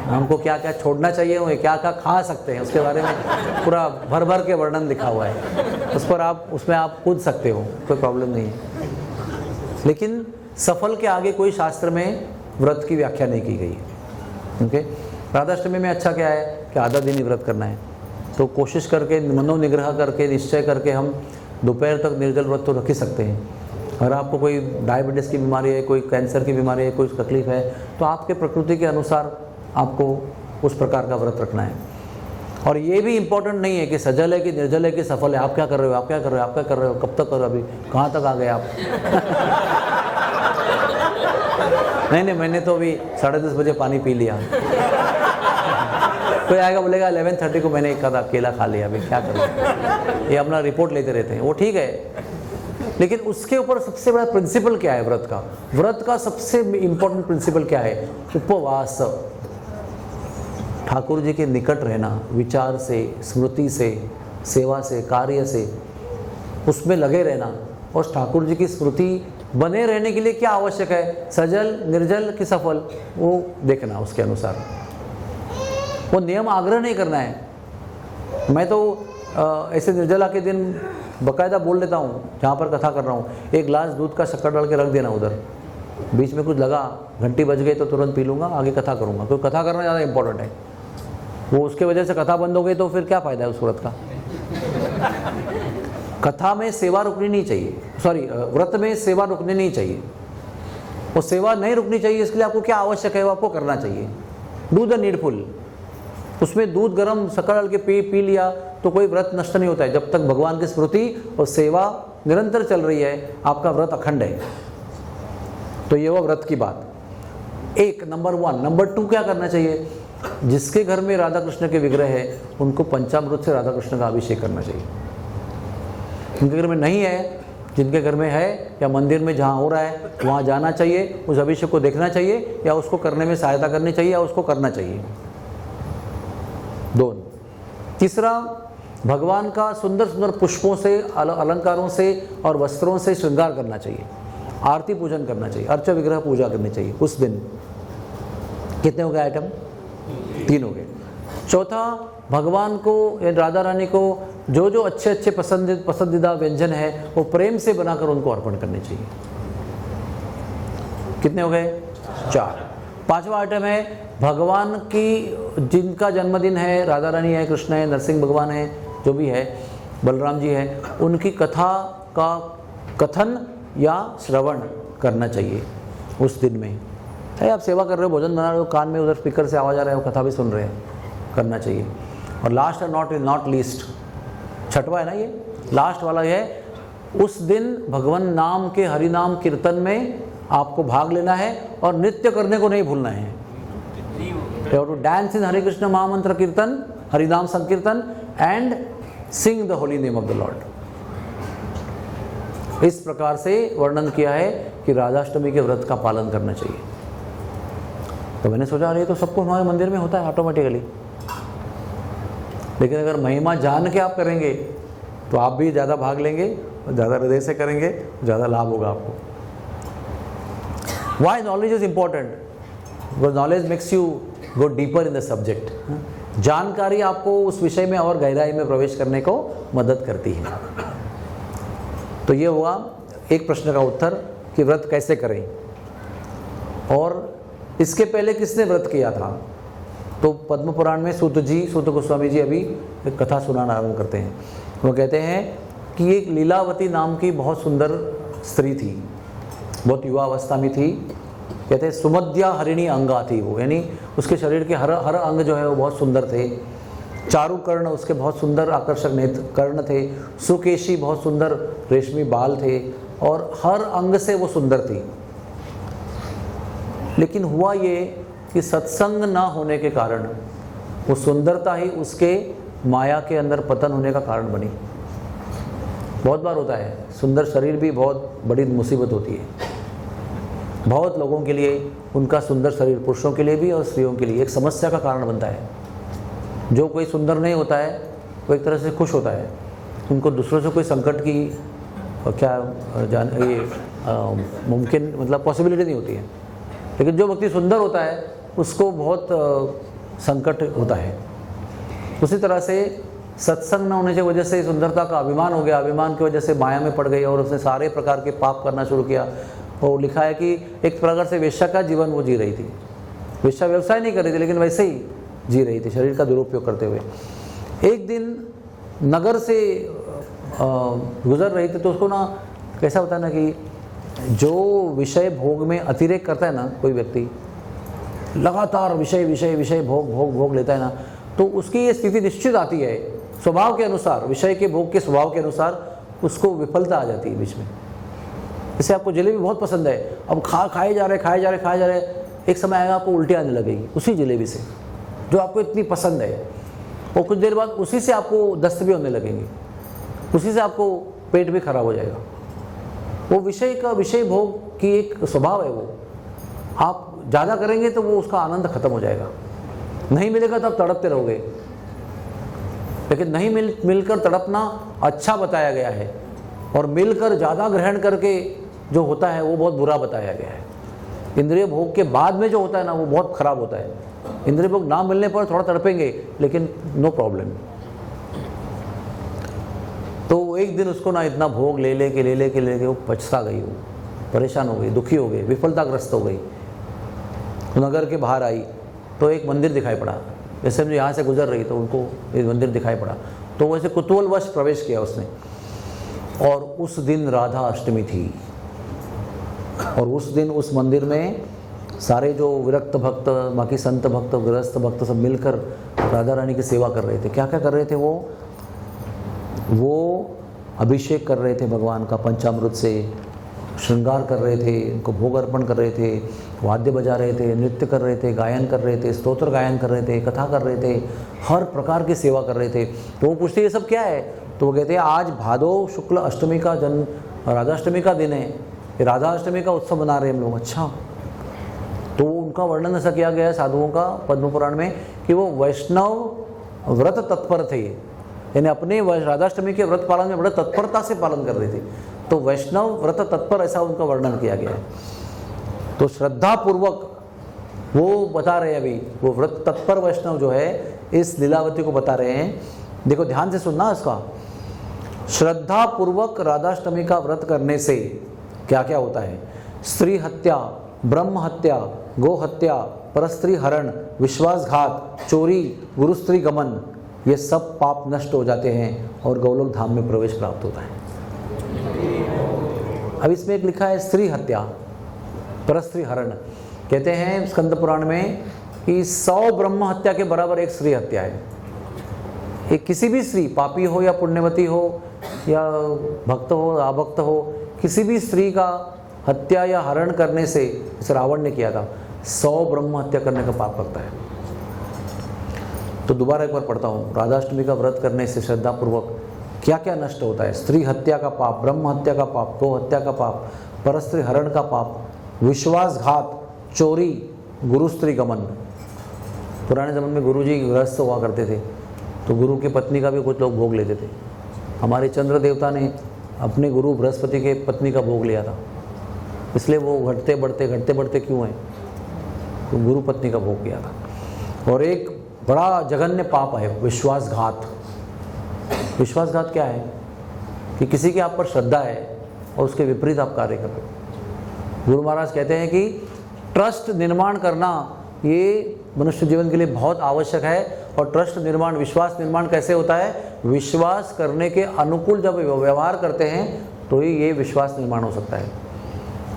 हमको क्या क्या छोड़ना चाहिए, वो क्या क्या खा सकते हैं, उसके बारे में पूरा भर भर के वर्णन लिखा हुआ है। उस पर उसमें आप कूद सकते हो, कोई प्रॉब्लम नहीं है। लेकिन सफल के आगे कोई शास्त्र में व्रत की व्याख्या नहीं की गई है। ओके, राधाष्टमी में अच्छा क्या है कि आधा दिन ही व्रत करना है, तो कोशिश करके मनोनिग्रह करके निश्चय करके हम दोपहर तक निर्जल व्रत तो रख ही सकते हैं। अगर आपको कोई डायबिटीज़ की बीमारी है, कोई कैंसर की बीमारी है, कोई तकलीफ है, तो आपके प्रकृति के अनुसार आपको उस प्रकार का व्रत रखना है। और ये भी इम्पोर्टेंट नहीं है कि सजल है कि निर्जल है कि सफल है, आप क्या कर रहे हो, आप क्या कर रहे हो, आप क्या कर रहे हो, कब तक करो, अभी कहाँ तक आ गए आप। नहीं, मैंने तो अभी 10:30 बजे पानी पी लिया। कोई आएगा बोलेगा 11:30 को मैंने एक आधा केला खा लिया, अभी क्या करूँ, ये अपना रिपोर्ट लेते रहते हैं, वो ठीक है। लेकिन उसके ऊपर सबसे बड़ा प्रिंसिपल क्या है व्रत का? व्रत का सबसे इंपॉर्टेंट प्रिंसिपल क्या है? उपवास। ठाकुर जी के निकट रहना, विचार से, स्मृति से, सेवा से, कार्य से, उसमें लगे रहना। और ठाकुर जी की स्मृति बने रहने के लिए क्या आवश्यक है? सजल, निर्जल कि सफल, वो देखना उसके अनुसार। वो नियम आग्रह नहीं करना है। मैं तो ऐसे निर्जला के दिन बकायदा बोल लेता हूँ, जहाँ पर कथा कर रहा हूँ, एक गिलास दूध का शक्कर डाल के रख देना उधर, बीच में कुछ लगा, घंटी बज गई तो तुरंत पी लूँगा, आगे कथा करूँगा, क्योंकि कथा करना ज़्यादा इंपॉर्टेंट है। वो उसके वजह से कथा बंद हो गई तो फिर क्या फ़ायदा है उस व्रत का? कथा में सेवा रुकनी नहीं चाहिए, सॉरी व्रत में सेवा रुकनी नहीं चाहिए। वो सेवा नहीं रुकनी चाहिए, इसके लिए आपको क्या आवश्यक है वो आपको करना चाहिए। Do the needful. उसमें दूध गर्म शक्कर डाल के पी लिया तो कोई व्रत नष्ट नहीं होता है। जब तक भगवान की स्मृति और सेवा निरंतर चल रही है, आपका व्रत अखंड है। तो ये वो व्रत की बात। एक नंबर 1। नंबर 2 क्या करना चाहिए? जिसके घर में राधा कृष्ण के विग्रह है उनको पंचामृत से राधा कृष्ण का अभिषेक करना चाहिए। जिनके घर में नहीं है, जिनके घर में है या मंदिर में जहाँ हो रहा है वहाँ जाना चाहिए, उस अभिषेक को देखना चाहिए या उसको करने में सहायता करनी चाहिए या उसको करना चाहिए। 2। तीसरा, भगवान का सुंदर सुंदर पुष्पों से, अलंकारों से और वस्त्रों से श्रृंगार करना चाहिए। आरती पूजन करना चाहिए, अर्च विग्रह पूजा करनी चाहिए उस दिन। कितने हो गए आइटम? 3 हो गए। चौथा, भगवान को या राधा रानी को जो जो अच्छे अच्छे पसंदीदा व्यंजन है वो प्रेम से बनाकर उनको अर्पण करने चाहिए। कितने हो गए? 4। 5वां आइटम है भगवान की जिनका जन्मदिन है, राधा रानी है, कृष्ण है, नरसिंह भगवान है, जो भी है, बलराम जी है, उनकी कथा का कथन या श्रवण करना चाहिए उस दिन में। है आप सेवा कर रहे हो, भोजन बना रहे हो, कान में उधर स्पीकर से आवाज़ आ रहा है, वो कथा भी सुन रहे हैं, करना चाहिए। और लास्ट और नॉट लीस्ट, 6वां है ना ये, लास्ट वाला है, उस दिन भगवान नाम के हरि नाम कीर्तन में आपको भाग लेना है और नृत्य करने को नहीं भूलना है। You have to dance in Hare Krishna Mahamantra Kirtan, Harinam Sankirtan and sing the holy name of the Lord। इस प्रकार से वर्णन किया है कि राधाष्टमी के व्रत का पालन करना चाहिए। तो मैंने सोचा अरे तो सबको हमारे मंदिर में होता है ऑटोमेटिकली, लेकिन अगर महिमा जान के आप करेंगे तो आप भी ज़्यादा भाग लेंगे, ज़्यादा हृदय से करेंगे, ज़्यादा लाभ होगा आपको। Why knowledge is important? Because knowledge makes you go deeper in the subject। जानकारी आपको उस विषय में और गहराई में प्रवेश करने को मदद करती है। तो ये हुआ एक प्रश्न का उत्तर कि व्रत कैसे करें। और इसके पहले किसने व्रत किया था? तो पद्म पुराण में सूत गोस्वामी जी अभी एक कथा सुनाना आरंभ करते हैं। वो कहते हैं कि एक लीलावती नाम की बहुत सुंदर स्त्री थी, बहुत युवा अवस्था में थी। कहते हैं सुमध्या हरिणी अंगा थी वो, यानी उसके शरीर के हर अंग जो है वो बहुत सुंदर थे। चारु कर्ण, उसके बहुत सुंदर आकर्षक नेत्र कर्ण थे। सुकेशी, बहुत सुंदर रेशमी बाल थे और हर अंग से वो सुंदर थी। लेकिन हुआ ये कि सत्संग ना होने के कारण वो सुंदरता ही उसके माया के अंदर पतन होने का कारण बनी। बहुत बार होता है, सुंदर शरीर भी बहुत बड़ी मुसीबत होती है। बहुत लोगों के लिए उनका सुंदर शरीर, पुरुषों के लिए भी और स्त्रियों के लिए, एक समस्या का कारण बनता है। जो कोई सुंदर नहीं होता है वो एक तरह से खुश होता है, उनको दूसरों से कोई संकट की मुमकिन मतलब पॉसिबिलिटी नहीं होती है। लेकिन जो व्यक्ति सुंदर होता है उसको बहुत संकट होता है। उसी तरह से सत्संग न होने की वजह से सुंदरता का अभिमान हो गया, अभिमान की वजह से माया में पड़ गई और उसने सारे प्रकार के पाप करना शुरू किया। और लिखा है कि एक प्रकार से वेश्या का जीवन वो जी रही थी। वेश्या व्यवसाय नहीं कर रही थी लेकिन वैसे ही जी रही थी, शरीर का दुरुपयोग करते हुए। एक दिन नगर से गुजर रही थी तो उसको ना कैसा होता है ना कि जो विषय भोग में अतिरेक करता है ना कोई व्यक्ति, लगातार विषय विषय विषय भोग भोग भोग लेता है ना, तो उसकी ये स्थिति निश्चित आती है स्वभाव के अनुसार, विषय के भोग के स्वभाव के अनुसार उसको विफलता आ जाती है बीच में। जैसे आपको जलेबी बहुत पसंद है, अब खाए जा रहे, एक समय आएगा आपको उल्टी आने लगेगी उसी जलेबी से। जो आपको इतनी पसंद है, और कुछ देर बाद उसी से आपको दस्त भी होने लगेंगे, उसी से आपको पेट भी खराब हो जाएगा। वो विषय का, विषय भोग की एक स्वभाव है, वो आप ज़्यादा करेंगे तो वो उसका आनंद खत्म हो जाएगा। नहीं मिलेगा तो आप तड़पते रहोगे, लेकिन नहीं मिलकर तड़पना अच्छा बताया गया है, और मिलकर ज़्यादा ग्रहण करके जो होता है वो बहुत बुरा बताया गया है। इंद्रिय भोग के बाद में जो होता है ना, वो बहुत खराब होता है। इंद्रिय भोग ना मिलने पर थोड़ा तड़पेंगे, लेकिन नो प्रॉब्लम। तो एक दिन उसको ना इतना भोग ले लेके वो पछता गई, वो परेशान हो गई, दुखी हो गई, विफलताग्रस्त हो गई। नगर के बाहर आई तो एक मंदिर दिखाई पड़ा। जैसे मुझे यहाँ से गुजर रही तो उनको एक मंदिर दिखाई पड़ा, तो वैसे कुतूहलवश प्रवेश किया उसने। और उस दिन राधा अष्टमी थी, और उस दिन उस मंदिर में सारे जो विरक्त भक्त, बाकी संत भक्त, गृहस्थ भक्त सब मिलकर राधा रानी की सेवा कर रहे थे। क्या क्या कर रहे थे वो अभिषेक कर रहे थे भगवान का पंचामृत से, श्रृंगार कर रहे थे, उनको भोग अर्पण कर रहे थे, वाद्य बजा रहे थे, नृत्य कर रहे थे, गायन कर रहे थे, स्तोत्र गायन कर रहे थे, कथा कर रहे थे, हर प्रकार की सेवा कर रहे थे। तो वो पूछते ये सब क्या है? तो वो कहते हैं आज भादो शुक्ल अष्टमी का राधा अष्टमी का दिन है, ये राधा अष्टमी का उत्सव मना रहे हैं हम लोग। अच्छा, तो उनका वर्णन ऐसा किया गया है साधुओं का पद्म पुराण में कि वो वैष्णव व्रत तत्पर थे, यानी अपने राधाष्टमी के व्रत पालन में बड़े तत्परता से पालन कर रहे थे। तो वैष्णव व्रत तत्पर, ऐसा उनका वर्णन किया गया है। तो श्रद्धा पूर्वक वो बता रहे हैं, अभी वो व्रत तत्पर वैष्णव जो है इस लीलावती को बता रहे हैं। देखो ध्यान से सुनना इसका। श्रद्धा पूर्वक राधाष्टमी का व्रत करने से क्या क्या होता है? स्त्री हत्या, ब्रह्म हत्या, गो हत्या, परस्त्री हरण, विश्वासघात, चोरी, गुरुस्त्री गमन, ये सब पाप नष्ट हो जाते हैं और गौलोक धाम में प्रवेश प्राप्त होता है। अब इसमें एक लिखा है स्त्री हत्या, परस्त्री हरण। कहते हैं स्कंद पुराण में कि 100 ब्रह्म हत्या के बराबर एक स्त्री हत्या है। एक किसी भी स्त्री, पापी हो या पुण्यवती हो या भक्त हो अभक्त हो, किसी भी स्त्री का हत्या या हरण करने से, जैसे रावण ने किया था, 100 ब्रह्म हत्या करने का पाप लगता है। तो दोबारा एक बार पढ़ता हूँ। राधाष्टमी का व्रत करने से श्रद्धापूर्वक क्या क्या नष्ट होता है? स्त्री हत्या का पाप, ब्रह्म हत्या का पाप, गो हत्या का पाप, परस्त्री हरण का पाप, विश्वासघात, चोरी, गुरुस्त्री गमन। पुराने ज़माने में गुरुजी गृहस्थ हुआ करते थे, तो गुरु की पत्नी का भी कुछ लोग भोग लेते थे। हमारे चंद्र देवता ने अपने गुरु बृहस्पति के पत्नी का भोग लिया था, इसलिए वो घटते बढ़ते क्यों हैं? तो गुरु पत्नी का भोग किया था। और एक बड़ा जघन्य पाप है विश्वासघात। विश्वासघात क्या है? कि किसी की आप पर श्रद्धा है और उसके विपरीत आप कार्य कर रहे हो। गुरु महाराज कहते हैं कि ट्रस्ट निर्माण करना ये मनुष्य जीवन के लिए बहुत आवश्यक है। और ट्रस्ट निर्माण, विश्वास निर्माण कैसे होता है? विश्वास करने के अनुकूल जब व्यवहार करते हैं तो ही ये विश्वास निर्माण हो सकता है।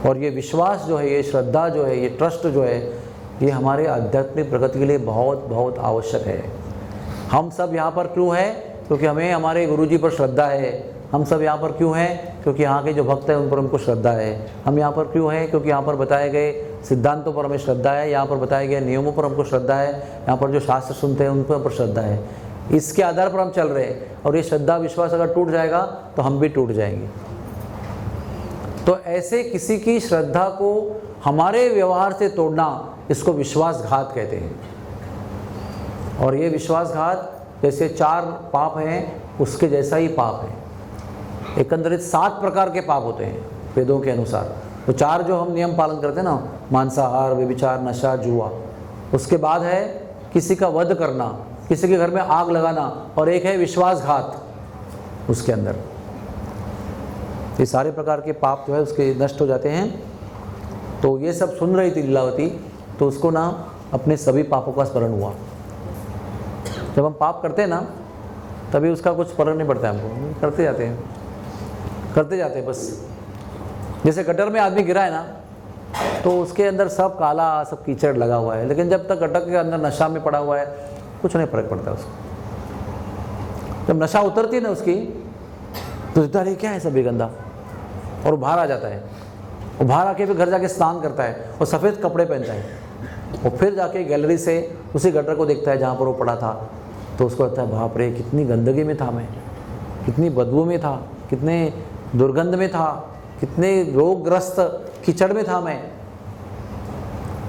और ये विश्वास जो है, ये श्रद्धा जो है, ये ट्रस्ट जो है, ये हमारे आध्यात्मिक प्रगति के लिए बहुत बहुत आवश्यक है। हम सब यहाँ पर क्यों हैं? क्योंकि हमें हमारे गुरुजी पर श्रद्धा है। हम सब यहाँ पर क्यों हैं? क्योंकि यहाँ के जो भक्त हैं उन पर हमको श्रद्धा है। हम यहाँ पर क्यों हैं? क्योंकि यहाँ पर बताए गए सिद्धांतों पर हमें श्रद्धा है, यहाँ पर बताए गए नियमों पर हमको श्रद्धा है, यहाँ पर जो शास्त्र सुनते हैं उन पर श्रद्धा है। इसके आधार पर हम चल रहे हैं। और ये श्रद्धा विश्वास अगर टूट जाएगा तो हम भी टूट जाएंगे। तो ऐसे किसी की श्रद्धा को हमारे व्यवहार से तोड़ना, इसको विश्वासघात कहते हैं। और ये विश्वासघात जैसे 4 पाप हैं, उसके जैसा ही पाप है। एकंदरित 7 प्रकार के पाप होते हैं वेदों के अनुसार। तो 4 जो हम नियम पालन करते हैं ना, मांसाहार, व्यभिचार, नशा, जुआ। उसके बाद है किसी का वध करना, किसी के घर में आग लगाना, और एक है विश्वासघात उसके अंदर। ये सारे प्रकार के पाप जो है उसके नष्ट हो जाते हैं। तो ये सब सुन रही थी लीलावती, तो उसको ना अपने सभी पापों का स्मरण हुआ। जब हम पाप करते हैं ना, तभी उसका कुछ फर्क नहीं पड़ता है हमको, करते जाते हैं बस। जैसे गटर में आदमी गिरा है ना, तो उसके अंदर सब काला, सब कीचड़ लगा हुआ है, लेकिन जब तक गटर के अंदर नशा में पड़ा हुआ है, कुछ नहीं फर्क पड़ता उसको। जब नशा उतरती है ना उसकी, तो सोचता है क्या है सब गंदा, और वो बाहर आ जाता है। वो बाहर आके फिर घर जाके स्नान करता है और सफ़ेद कपड़े पहनता है। और फिर जाके गैलरी से उसी गटर को देखता है जहाँ पर वो पड़ा था, तो उसको लगता है बाप रे कितनी गंदगी में था मैं, कितनी बदबू में था, कितने दुर्गंध में था, कितने रोगग्रस्त कीचड़ में था मैं।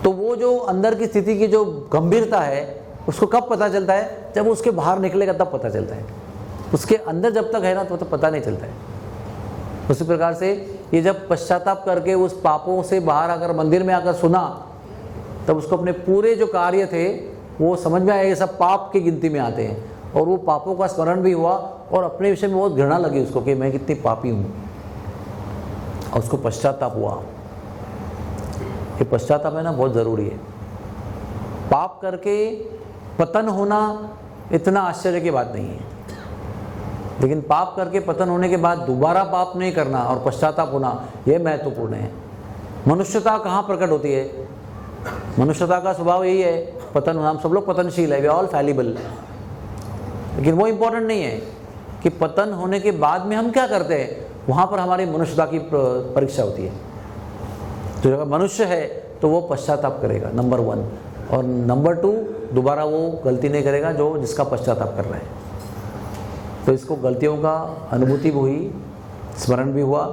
तो वो जो अंदर की स्थिति की जो गंभीरता है उसको कब पता चलता है? जब उसके बाहर निकलेगा तब पता चलता है। उसके अंदर जब तक है ना तो पता नहीं चलता है। उसी प्रकार से ये जब पश्चाताप करके उस पापों से बाहर आकर मंदिर में आकर सुना, तब उसको अपने पूरे जो कार्य थे वो समझ में आया, ये सब पाप की गिनती में आते हैं। और वो पापों का स्मरण भी हुआ और अपने विषय में बहुत घृणा लगी उसको कि मैं कितनी पापी हूँ, और उसको पश्चाताप हुआ। ये पश्चाताप है ना बहुत ज़रूरी है। पाप करके पतन होना इतना आश्चर्य की बात नहीं है, लेकिन पाप करके पतन होने के बाद दोबारा पाप नहीं करना और पश्चाताप होना यह महत्वपूर्ण है। मनुष्यता कहाँ प्रकट होती है? मनुष्यता का स्वभाव यही है, पतन होना। हम सब लोग पतनशील है, वी ऑल फैलिबल। लेकिन वो इम्पोर्टेंट नहीं है कि पतन होने के बाद में हम क्या करते हैं, वहाँ पर हमारी मनुष्यता की परीक्षा होती है। तो अगर मनुष्य है तो वो पश्चाताप करेगा, नंबर 1, और नंबर 2 दोबारा वो गलती नहीं करेगा जो जिसका पश्चाताप कर रहा है। तो इसको गलतियों का अनुभूति भी हुई, स्मरण भी हुआ,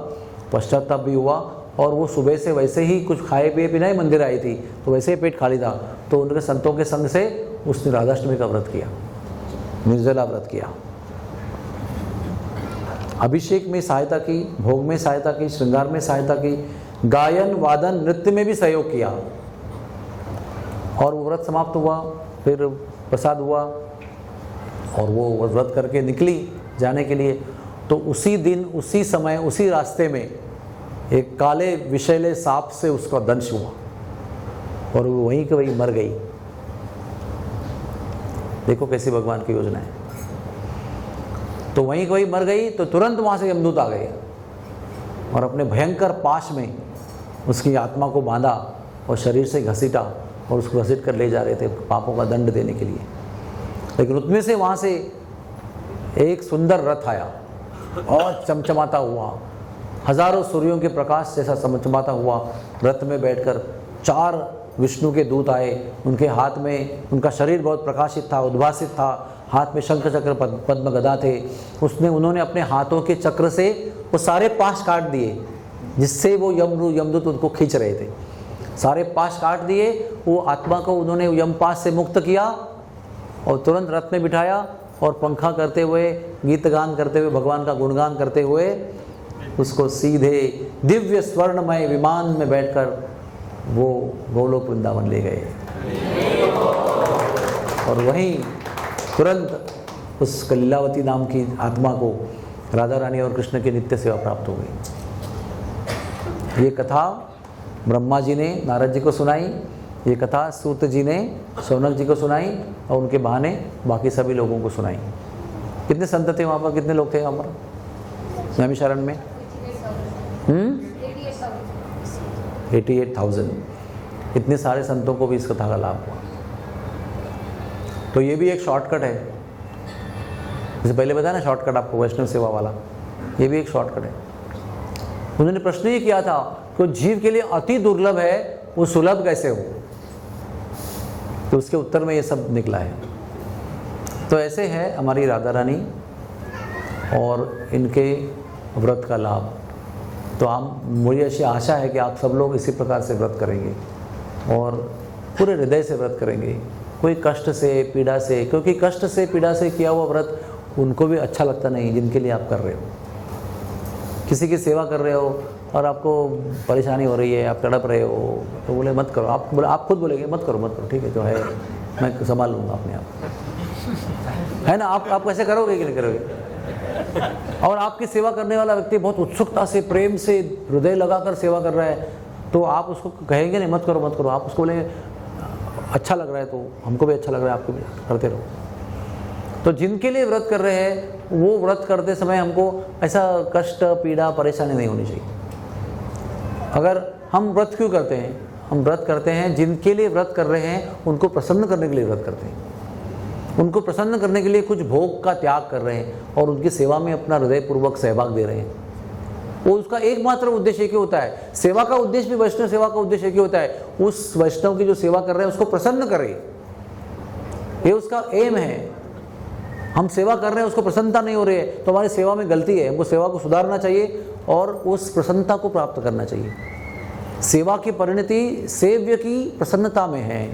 पश्चाताप भी हुआ, और वो सुबह से वैसे ही कुछ खाए पिए बिना ही मंदिर आई थी, तो वैसे ही पेट खाली था, तो उनके संतों के संग से उसने राधाष्टमी का व्रत किया, निर्जला व्रत किया, अभिषेक में सहायता की, भोग में सहायता की, श्रृंगार में सहायता की, गायन वादन नृत्य में भी सहयोग किया। और वो व्रत समाप्त हुआ, फिर प्रसाद हुआ, और वो व्रत करके निकली जाने के लिए। तो उसी दिन, उसी समय, उसी रास्ते में एक काले विषैले सांप से उसका दंश हुआ और वो वहीं के वहीं मर गई। देखो कैसी भगवान की योजना है। तो वहीं के वहीं मर गई, तो तुरंत वहाँ से यमदूत आ गए और अपने भयंकर पाश में उसकी आत्मा को बांधा और शरीर से घसीटा और उसको घसीट कर ले जा रहे थे पापों का दंड देने के लिए। लेकिन उसमें से वहाँ से एक सुंदर रथ आया और चमचमाता हुआ, हजारों सूर्यों के प्रकाश जैसा चमचमाता हुआ रथ में बैठकर 4 विष्णु के दूत आए। उनके हाथ में, उनका शरीर बहुत प्रकाशित था, उद्भासित था, हाथ में शंख चक्र पद्म गदा थे। उन्होंने अपने हाथों के चक्र से वो सारे पाश काट दिए जिससे वो यमदूत उनको खींच रहे थे। सारे पाश काट दिए, वो आत्मा को उन्होंने यमपाश से मुक्त किया और तुरंत रथ में बिठाया और पंखा करते हुए, गीत गान करते हुए, भगवान का गुणगान करते हुए उसको सीधे दिव्य स्वर्णमय विमान में बैठकर वो गोलोक वृंदावन ले गए। और वहीं तुरंत उस लीलावती नाम की आत्मा को राधा रानी और कृष्ण की नित्य सेवा प्राप्त हो गई। ये कथा ब्रह्मा जी ने नारद जी को सुनाई, ये कथा सूत जी ने शौनक जी को सुनाई और उनके बहाने बाकी सभी लोगों को सुनाई। कितने संत थे वहाँ पर, कितने लोग थे वहाँ पर नैमिषारण्य में? 88,000। इतने सारे संतों को भी इस कथा का लाभ हुआ। तो ये भी एक शॉर्टकट है, जैसे पहले बताया ना शॉर्टकट आपको वैष्णव सेवा वाला, ये भी एक शॉर्टकट है। उन्होंने प्रश्न ये किया था कि जीव के लिए अति दुर्लभ है, वो सुलभ कैसे हो? तो उसके उत्तर में ये सब निकला है। तो ऐसे है हमारी राधा रानी और इनके व्रत का लाभ। तो मुझे ऐसी आशा है कि आप सब लोग इसी प्रकार से व्रत करेंगे और पूरे हृदय से व्रत करेंगे, कोई कष्ट से, पीड़ा से, क्योंकि कष्ट से, पीड़ा से किया हुआ व्रत उनको भी अच्छा लगता नहीं जिनके लिए आप कर रहे हो। किसी की सेवा कर रहे हो और आपको परेशानी हो रही है, आप तड़प रहे हो, तो बोले मत करो। आप खुद बोलेंगे मत करो, ठीक है जो है मैं संभाल लूँगा अपने आप, है ना? आप कैसे करोगे कि नहीं करोगे? और आपकी सेवा करने वाला व्यक्ति बहुत उत्सुकता से, प्रेम से, हृदय लगाकर सेवा कर रहा है, तो आप उसको कहेंगे नहीं मत करो। आप उसको बोलेंगे अच्छा लग रहा है, तो हमको भी अच्छा लग रहा है, आपको भी करते रहो। तो जिनके लिए व्रत कर रहे हैं वो व्रत करते समय हमको ऐसा कष्ट, पीड़ा, परेशानी नहीं होनी चाहिए। अगर हम व्रत क्यों करते हैं? हम व्रत करते हैं जिनके लिए व्रत कर रहे हैं उनको प्रसन्न करने के लिए व्रत करते हैं। उनको प्रसन्न करने के लिए कुछ भोग का त्याग कर रहे हैं और उनकी सेवा में अपना हृदयपूर्वक सहभाग दे रहे हैं। वो उसका एकमात्र उद्देश्य एक ही होता है। सेवा का उद्देश्य भी, वैष्णव सेवा का उद्देश्य एक ही होता है, उस वैष्णव की जो सेवा कर रहे हैं उसको प्रसन्न करे, ये उसका एम है। हम सेवा कर रहे हैं, उसको प्रसन्नता नहीं हो रही है तो हमारी सेवा में गलती है, हमको सेवा को सुधारना चाहिए और उस प्रसन्नता को प्राप्त करना चाहिए। सेवा की परिणति सेव्य की प्रसन्नता में है।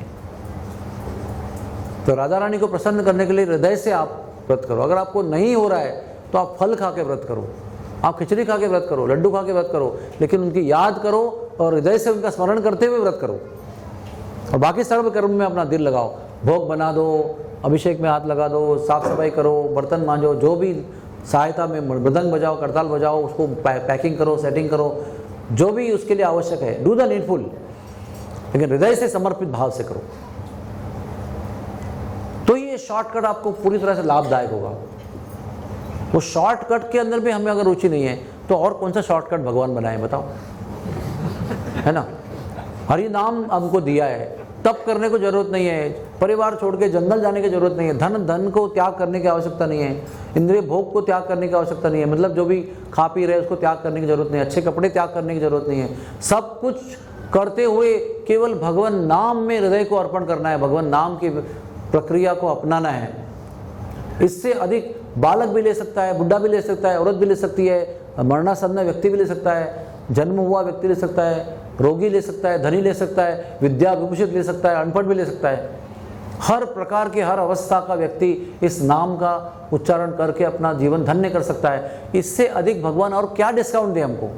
तो राधा रानी को प्रसन्न करने के लिए हृदय से आप व्रत करो। अगर आपको नहीं हो रहा है तो आप फल खा के व्रत करो, आप खिचड़ी खा के व्रत करो, लड्डू खा के व्रत करो, लेकिन उनकी याद करो और हृदय से उनका स्मरण करते हुए व्रत करो। और बाकी सर्व कर्म में अपना दिल लगाओ, भोग बना दो, अभिषेक में हाथ लगा दो, साफ सफाई करो, बर्तन मांजो, जो भी सहायता में मृदंग बजाओ, करताल बजाओ, उसको पैकिंग करो, सेटिंग करो, जो भी उसके लिए आवश्यक है, डू द नीडफुल, लेकिन हृदय से समर्पित भाव से करो। तो ये शॉर्टकट आपको पूरी तरह से लाभदायक होगा। वो शॉर्टकट के अंदर भी हमें अगर रुचि नहीं है तो और कौन सा शॉर्टकट भगवान बनाए बताओ, है ना। हरि नाम हमको दिया है, तप करने को जरूरत नहीं है, परिवार छोड़ के जंगल जाने की जरूरत नहीं है, धन को त्याग करने की आवश्यकता नहीं है, इंद्रिय भोग को त्याग करने की आवश्यकता नहीं है, मतलब जो भी खा पी रहे उसको त्याग करने की जरूरत नहीं है, अच्छे कपड़े त्याग करने की जरूरत नहीं है। सब कुछ करते हुए केवल भगवान नाम में हृदय को अर्पण करना है, भगवान नाम की प्रक्रिया को अपनाना है। इससे अधिक बालक भी ले सकता है, बुढ़ा भी ले सकता है, औरत भी ले सकती है, मरणासन्न व्यक्ति भी ले सकता है, जन्म हुआ व्यक्ति ले सकता है, रोगी ले सकता है, धनी ले सकता है, विद्या विभूषित ले सकता है, अनपढ़ भी ले सकता है। हर प्रकार के, हर अवस्था का व्यक्ति इस नाम का उच्चारण करके अपना जीवन धन्य कर सकता है। इससे अधिक भगवान और क्या डिस्काउंट दे हमको।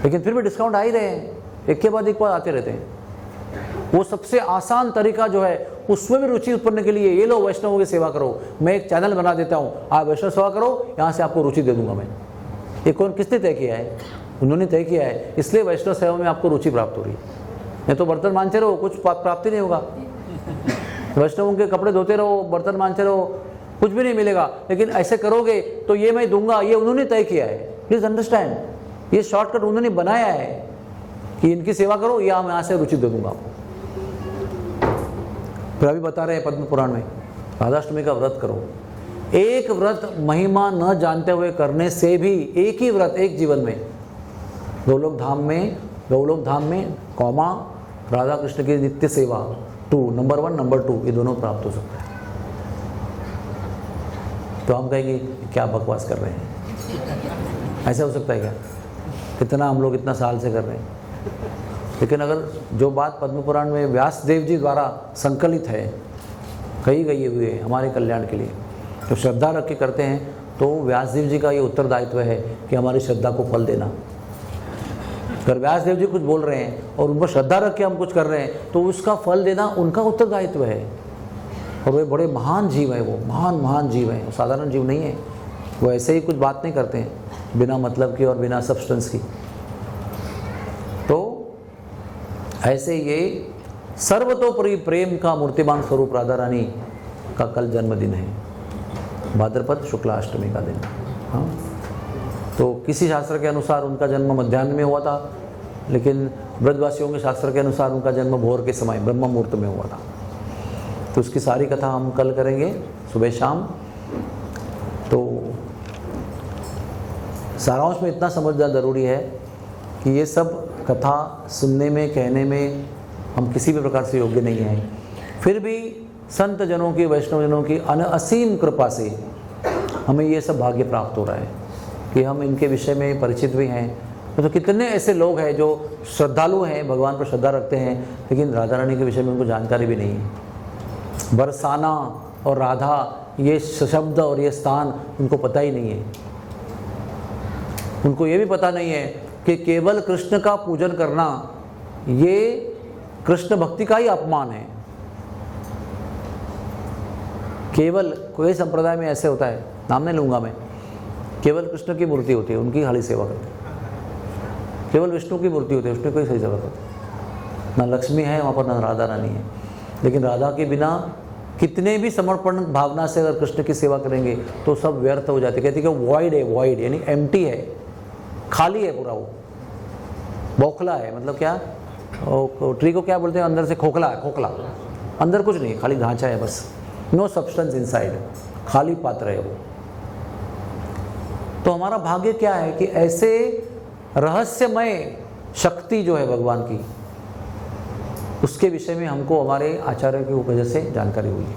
लेकिन फिर भी डिस्काउंट आ ही रहे हैं, एक के बाद एक बार आते रहते हैं। वो सबसे आसान तरीका जो है उसमें भी रुचि उत्पन्न के लिए, ये लो वैष्णवों की सेवा करो, मैं एक चैनल बना देता हूँ, आप वैष्णव सेवा करो, यहाँ से आपको रुचि दे दूंगा मैं। ये कौन, किसने तय किया है? उन्होंने तय किया है, इसलिए वैष्णव सेवा में आपको रुचि प्राप्त हो रही है। नहीं तो बर्तन मांजते रहो, कुछ प्राप्ति नहीं होगा। वैष्णवों के कपड़े धोते रहो, बर्तन मांजते रहो, कुछ भी नहीं मिलेगा। लेकिन ऐसे करोगे तो ये मैं दूंगा, ये उन्होंने तय किया है। प्लीज अंडरस्टैंड, ये शॉर्टकट उन्होंने बनाया है कि इनकी सेवा करो या मैं यहाँ से रुचि दे दूंगा आपको। फिर अभी बता रहे हैं पद्म पुराण में, राधाष्टमी का व्रत करो। एक व्रत महिमा न जानते हुए करने से भी, एक ही व्रत एक जीवन में गोलोक धाम में कौमा राधा कृष्ण की नित्य सेवा 2, नंबर 1 नंबर 2 ये दोनों प्राप्त हो सकता है। तो हम कहेंगे क्या बकवास कर रहे हैं, ऐसा हो सकता है क्या? कितना हम लोग इतना साल से कर रहे हैं। लेकिन अगर जो बात पद्म पुराण में व्यास देव जी द्वारा संकलित है, कही गई हुई है हमारे कल्याण के लिए, तो श्रद्धा रख के करते हैं तो व्यास देव जी का ये उत्तरदायित्व है कि हमारी श्रद्धा को फल देना। अगर व्यास देव जी कुछ बोल रहे हैं और उन पर श्रद्धा रख के हम कुछ कर रहे हैं तो उसका फल देना उनका उत्तरदायित्व है। और वे बड़े महान जीव है, वो महान जीव है, वो साधारण जीव नहीं है। वो ऐसे ही कुछ बात नहीं करते हैं बिना मतलब की और बिना सब्सटेंस की। तो ऐसे ये सर्वतोपरि प्रेम का मूर्तिमान स्वरूप राधा रानी का कल जन्मदिन है, भाद्रपद शुक्ला अष्टमी का दिन। हाँ, तो किसी शास्त्र के अनुसार उनका जन्म मध्याह्न में हुआ था, लेकिन ब्रजवासियों के शास्त्र के अनुसार उनका जन्म भोर के समय ब्रह्म मुहूर्त में हुआ था। तो उसकी सारी कथा हम कल करेंगे सुबह शाम। तो सारांश में इतना समझना ज़रूरी है कि ये सब कथा सुनने में, कहने में हम किसी भी प्रकार से योग्य नहीं हैं। फिर भी संत जनों की, वैष्णव जनों की असीम कृपा से हमें ये सब भाग्य प्राप्त हो रहा है कि हम इनके विषय में परिचित भी हैं। तो कितने ऐसे लोग हैं जो श्रद्धालु हैं, भगवान पर श्रद्धा रखते हैं, लेकिन राधा रानी के विषय में उनको जानकारी भी नहीं है। बरसाना और राधा ये शब्द और ये स्थान उनको पता ही नहीं है। उनको ये भी पता नहीं है कि केवल कृष्ण का पूजन करना ये कृष्ण भक्ति का ही अपमान है। केवल कोई संप्रदाय में ऐसे होता है, नाम नहीं लूँगा मैं, केवल कृष्ण की मूर्ति होती है, उनकी खाली सेवा करते हैं। केवल विष्णु की मूर्ति होती है, उसमें कोई सही सेवा करते। ना लक्ष्मी है वहाँ पर, ना राधा रानी है। लेकिन राधा के बिना कितने भी समर्पण भावना से अगर कृष्ण की सेवा करेंगे तो सब व्यर्थ हो जाते। कहते कि वॉइड है, वॉइड यानी एम्प्टी है, खाली है पूरा, वो बौखला है। मतलब क्या, ट्री को क्या बोलते हैं, अंदर से खोखला है, खोखला, अंदर कुछ नहीं, खाली ढांचा है बस, नो सब्सटेंस इनसाइड, खाली पात्र है वो। तो हमारा भाग्य क्या है कि ऐसे रहस्यमय शक्ति जो है भगवान की, उसके विषय में हमको हमारे आचार्य की वजह से जानकारी हुई है।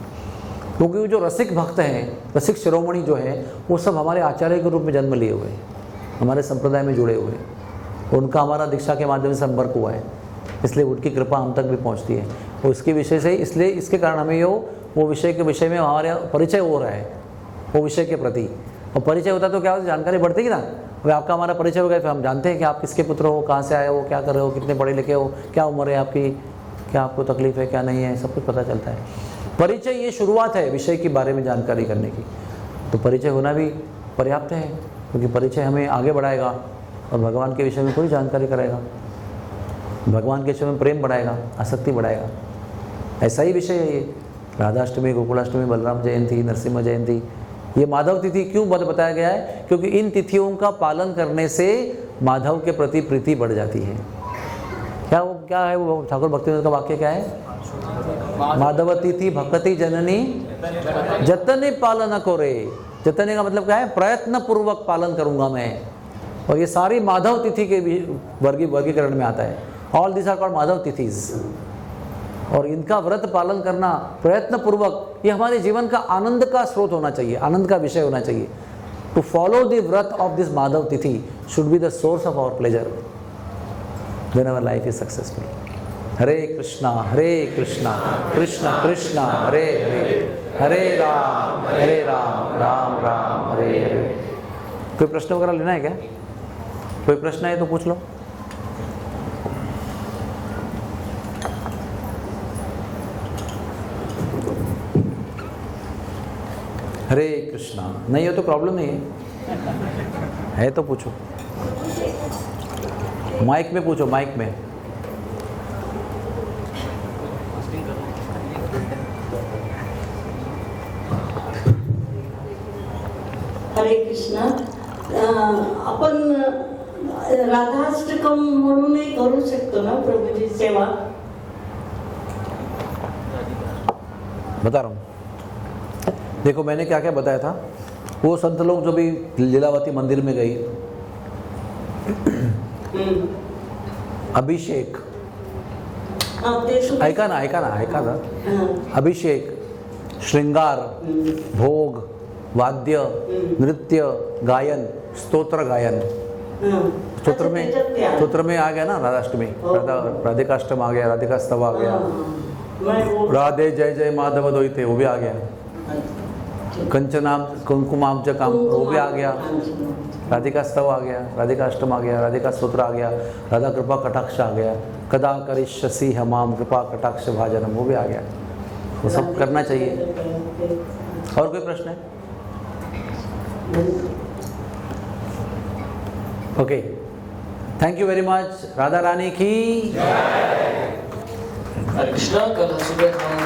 क्योंकि वो जो रसिक भक्त हैं, रसिक शिरोमणि जो है, वो सब हमारे आचार्य के रूप में जन्म लिए हुए हैं, हमारे संप्रदाय में जुड़े हुए हैं। उनका हमारा दीक्षा के माध्यम से संपर्क हुआ है, इसलिए उनकी कृपा हम तक भी पहुंचती है। और इसके विषय से, इसलिए इसके कारण हमें वो विषय के विषय में हमारे परिचय हो रहा है, वो विषय के प्रति। और परिचय होता तो क्या होता, जानकारी बढ़ती कि ना। अभी आपका हमारा परिचय हो गया, फिर हम जानते हैं कि आप किसके पुत्र हो, कहाँ से आए हो, क्या कर रहे हो, कितने पढ़े लिखे हो, क्या उम्र है आपकी, क्या आपको तकलीफ है, क्या नहीं है, सब कुछ पता चलता है। परिचय ये शुरुआत है विषय के बारे में जानकारी करने की। तो परिचय होना भी पर्याप्त है, क्योंकि परिचय हमें आगे बढ़ाएगा और भगवान के विषय में कोई जानकारी कराएगा, भगवान के विषय में प्रेम बढ़ाएगा, आसक्ति बढ़ाएगा। ऐसा ही विषय है ये। राधाष्टमी, गोकुलाष्टमी, बलराम जयंती, नरसिम्हा जयंती, ये माधव तिथि क्यों बताया गया है? क्योंकि इन तिथियों का पालन करने से माधव के प्रति प्रीति बढ़ जाती है। क्या है वो ठाकुर भक्तिवेदांत का वाक्य क्या है? माधव तिथि भक्ति जननी जतने पालन करे। जतने का मतलब क्या है? प्रयत्न पूर्वक पालन करूंगा मैं। और ये सारी माधव तिथि के भी वर्गीकरण में आता है। All this are called Madhav tithis. और इनका व्रत पालन करना प्रयत्न पूर्वक, ये हमारे जीवन का आनंद का स्रोत होना चाहिए, आनंद का विषय होना चाहिए। To follow the vrat of this Madhav tithi should be the source of our pleasure when our life is successful. Hare Krishna Krishna Krishna Hare Hare, Hare Ram Ram Ram Hare Hare. कोई प्रश्न वगैरह लेना है क्या? कोई प्रश्न है तो पूछ लो। हरे कृष्णा। नहीं हो तो प्रॉब्लम नहीं है तो पूछो, माइक में पूछो, माइक में। हरे कृष्णा। आपण राधाष्टकम म्हणूनही करू शकतो ना प्रभूजी सेवा? बता रहा हूँ, देखो मैंने क्या क्या बताया था। वो संत लोग जो भी लीलावती मंदिर में गई, अभिषेक, ऐका ना, अभिषेक, श्रृंगार, भोग, वाद्य, नृत्य, गायन, स्तोत्र गायन। स्तोत्र में आ गया ना राधाष्टमी, राधिकाष्टम आ गया, राधिकास्तव आ गया, राधे जय जय माधव दोईते वो भी आ गया, कंचनाम कुमकुमाब्ज काम वो भी आ गया, राधिका स्तव आ गया, राधिका अष्टम आ गया, राधिका स्तोत्र आ गया, राधा कृपा कटाक्ष आ गया, कदा करिष्यसि हमाम कृपा कटाक्ष भाजनम वो भी आ गया। वो सब करना चाहिए। और कोई प्रश्न है? Okay, thank you very much. Radha Rani की कृष्णा। कल सुबह हम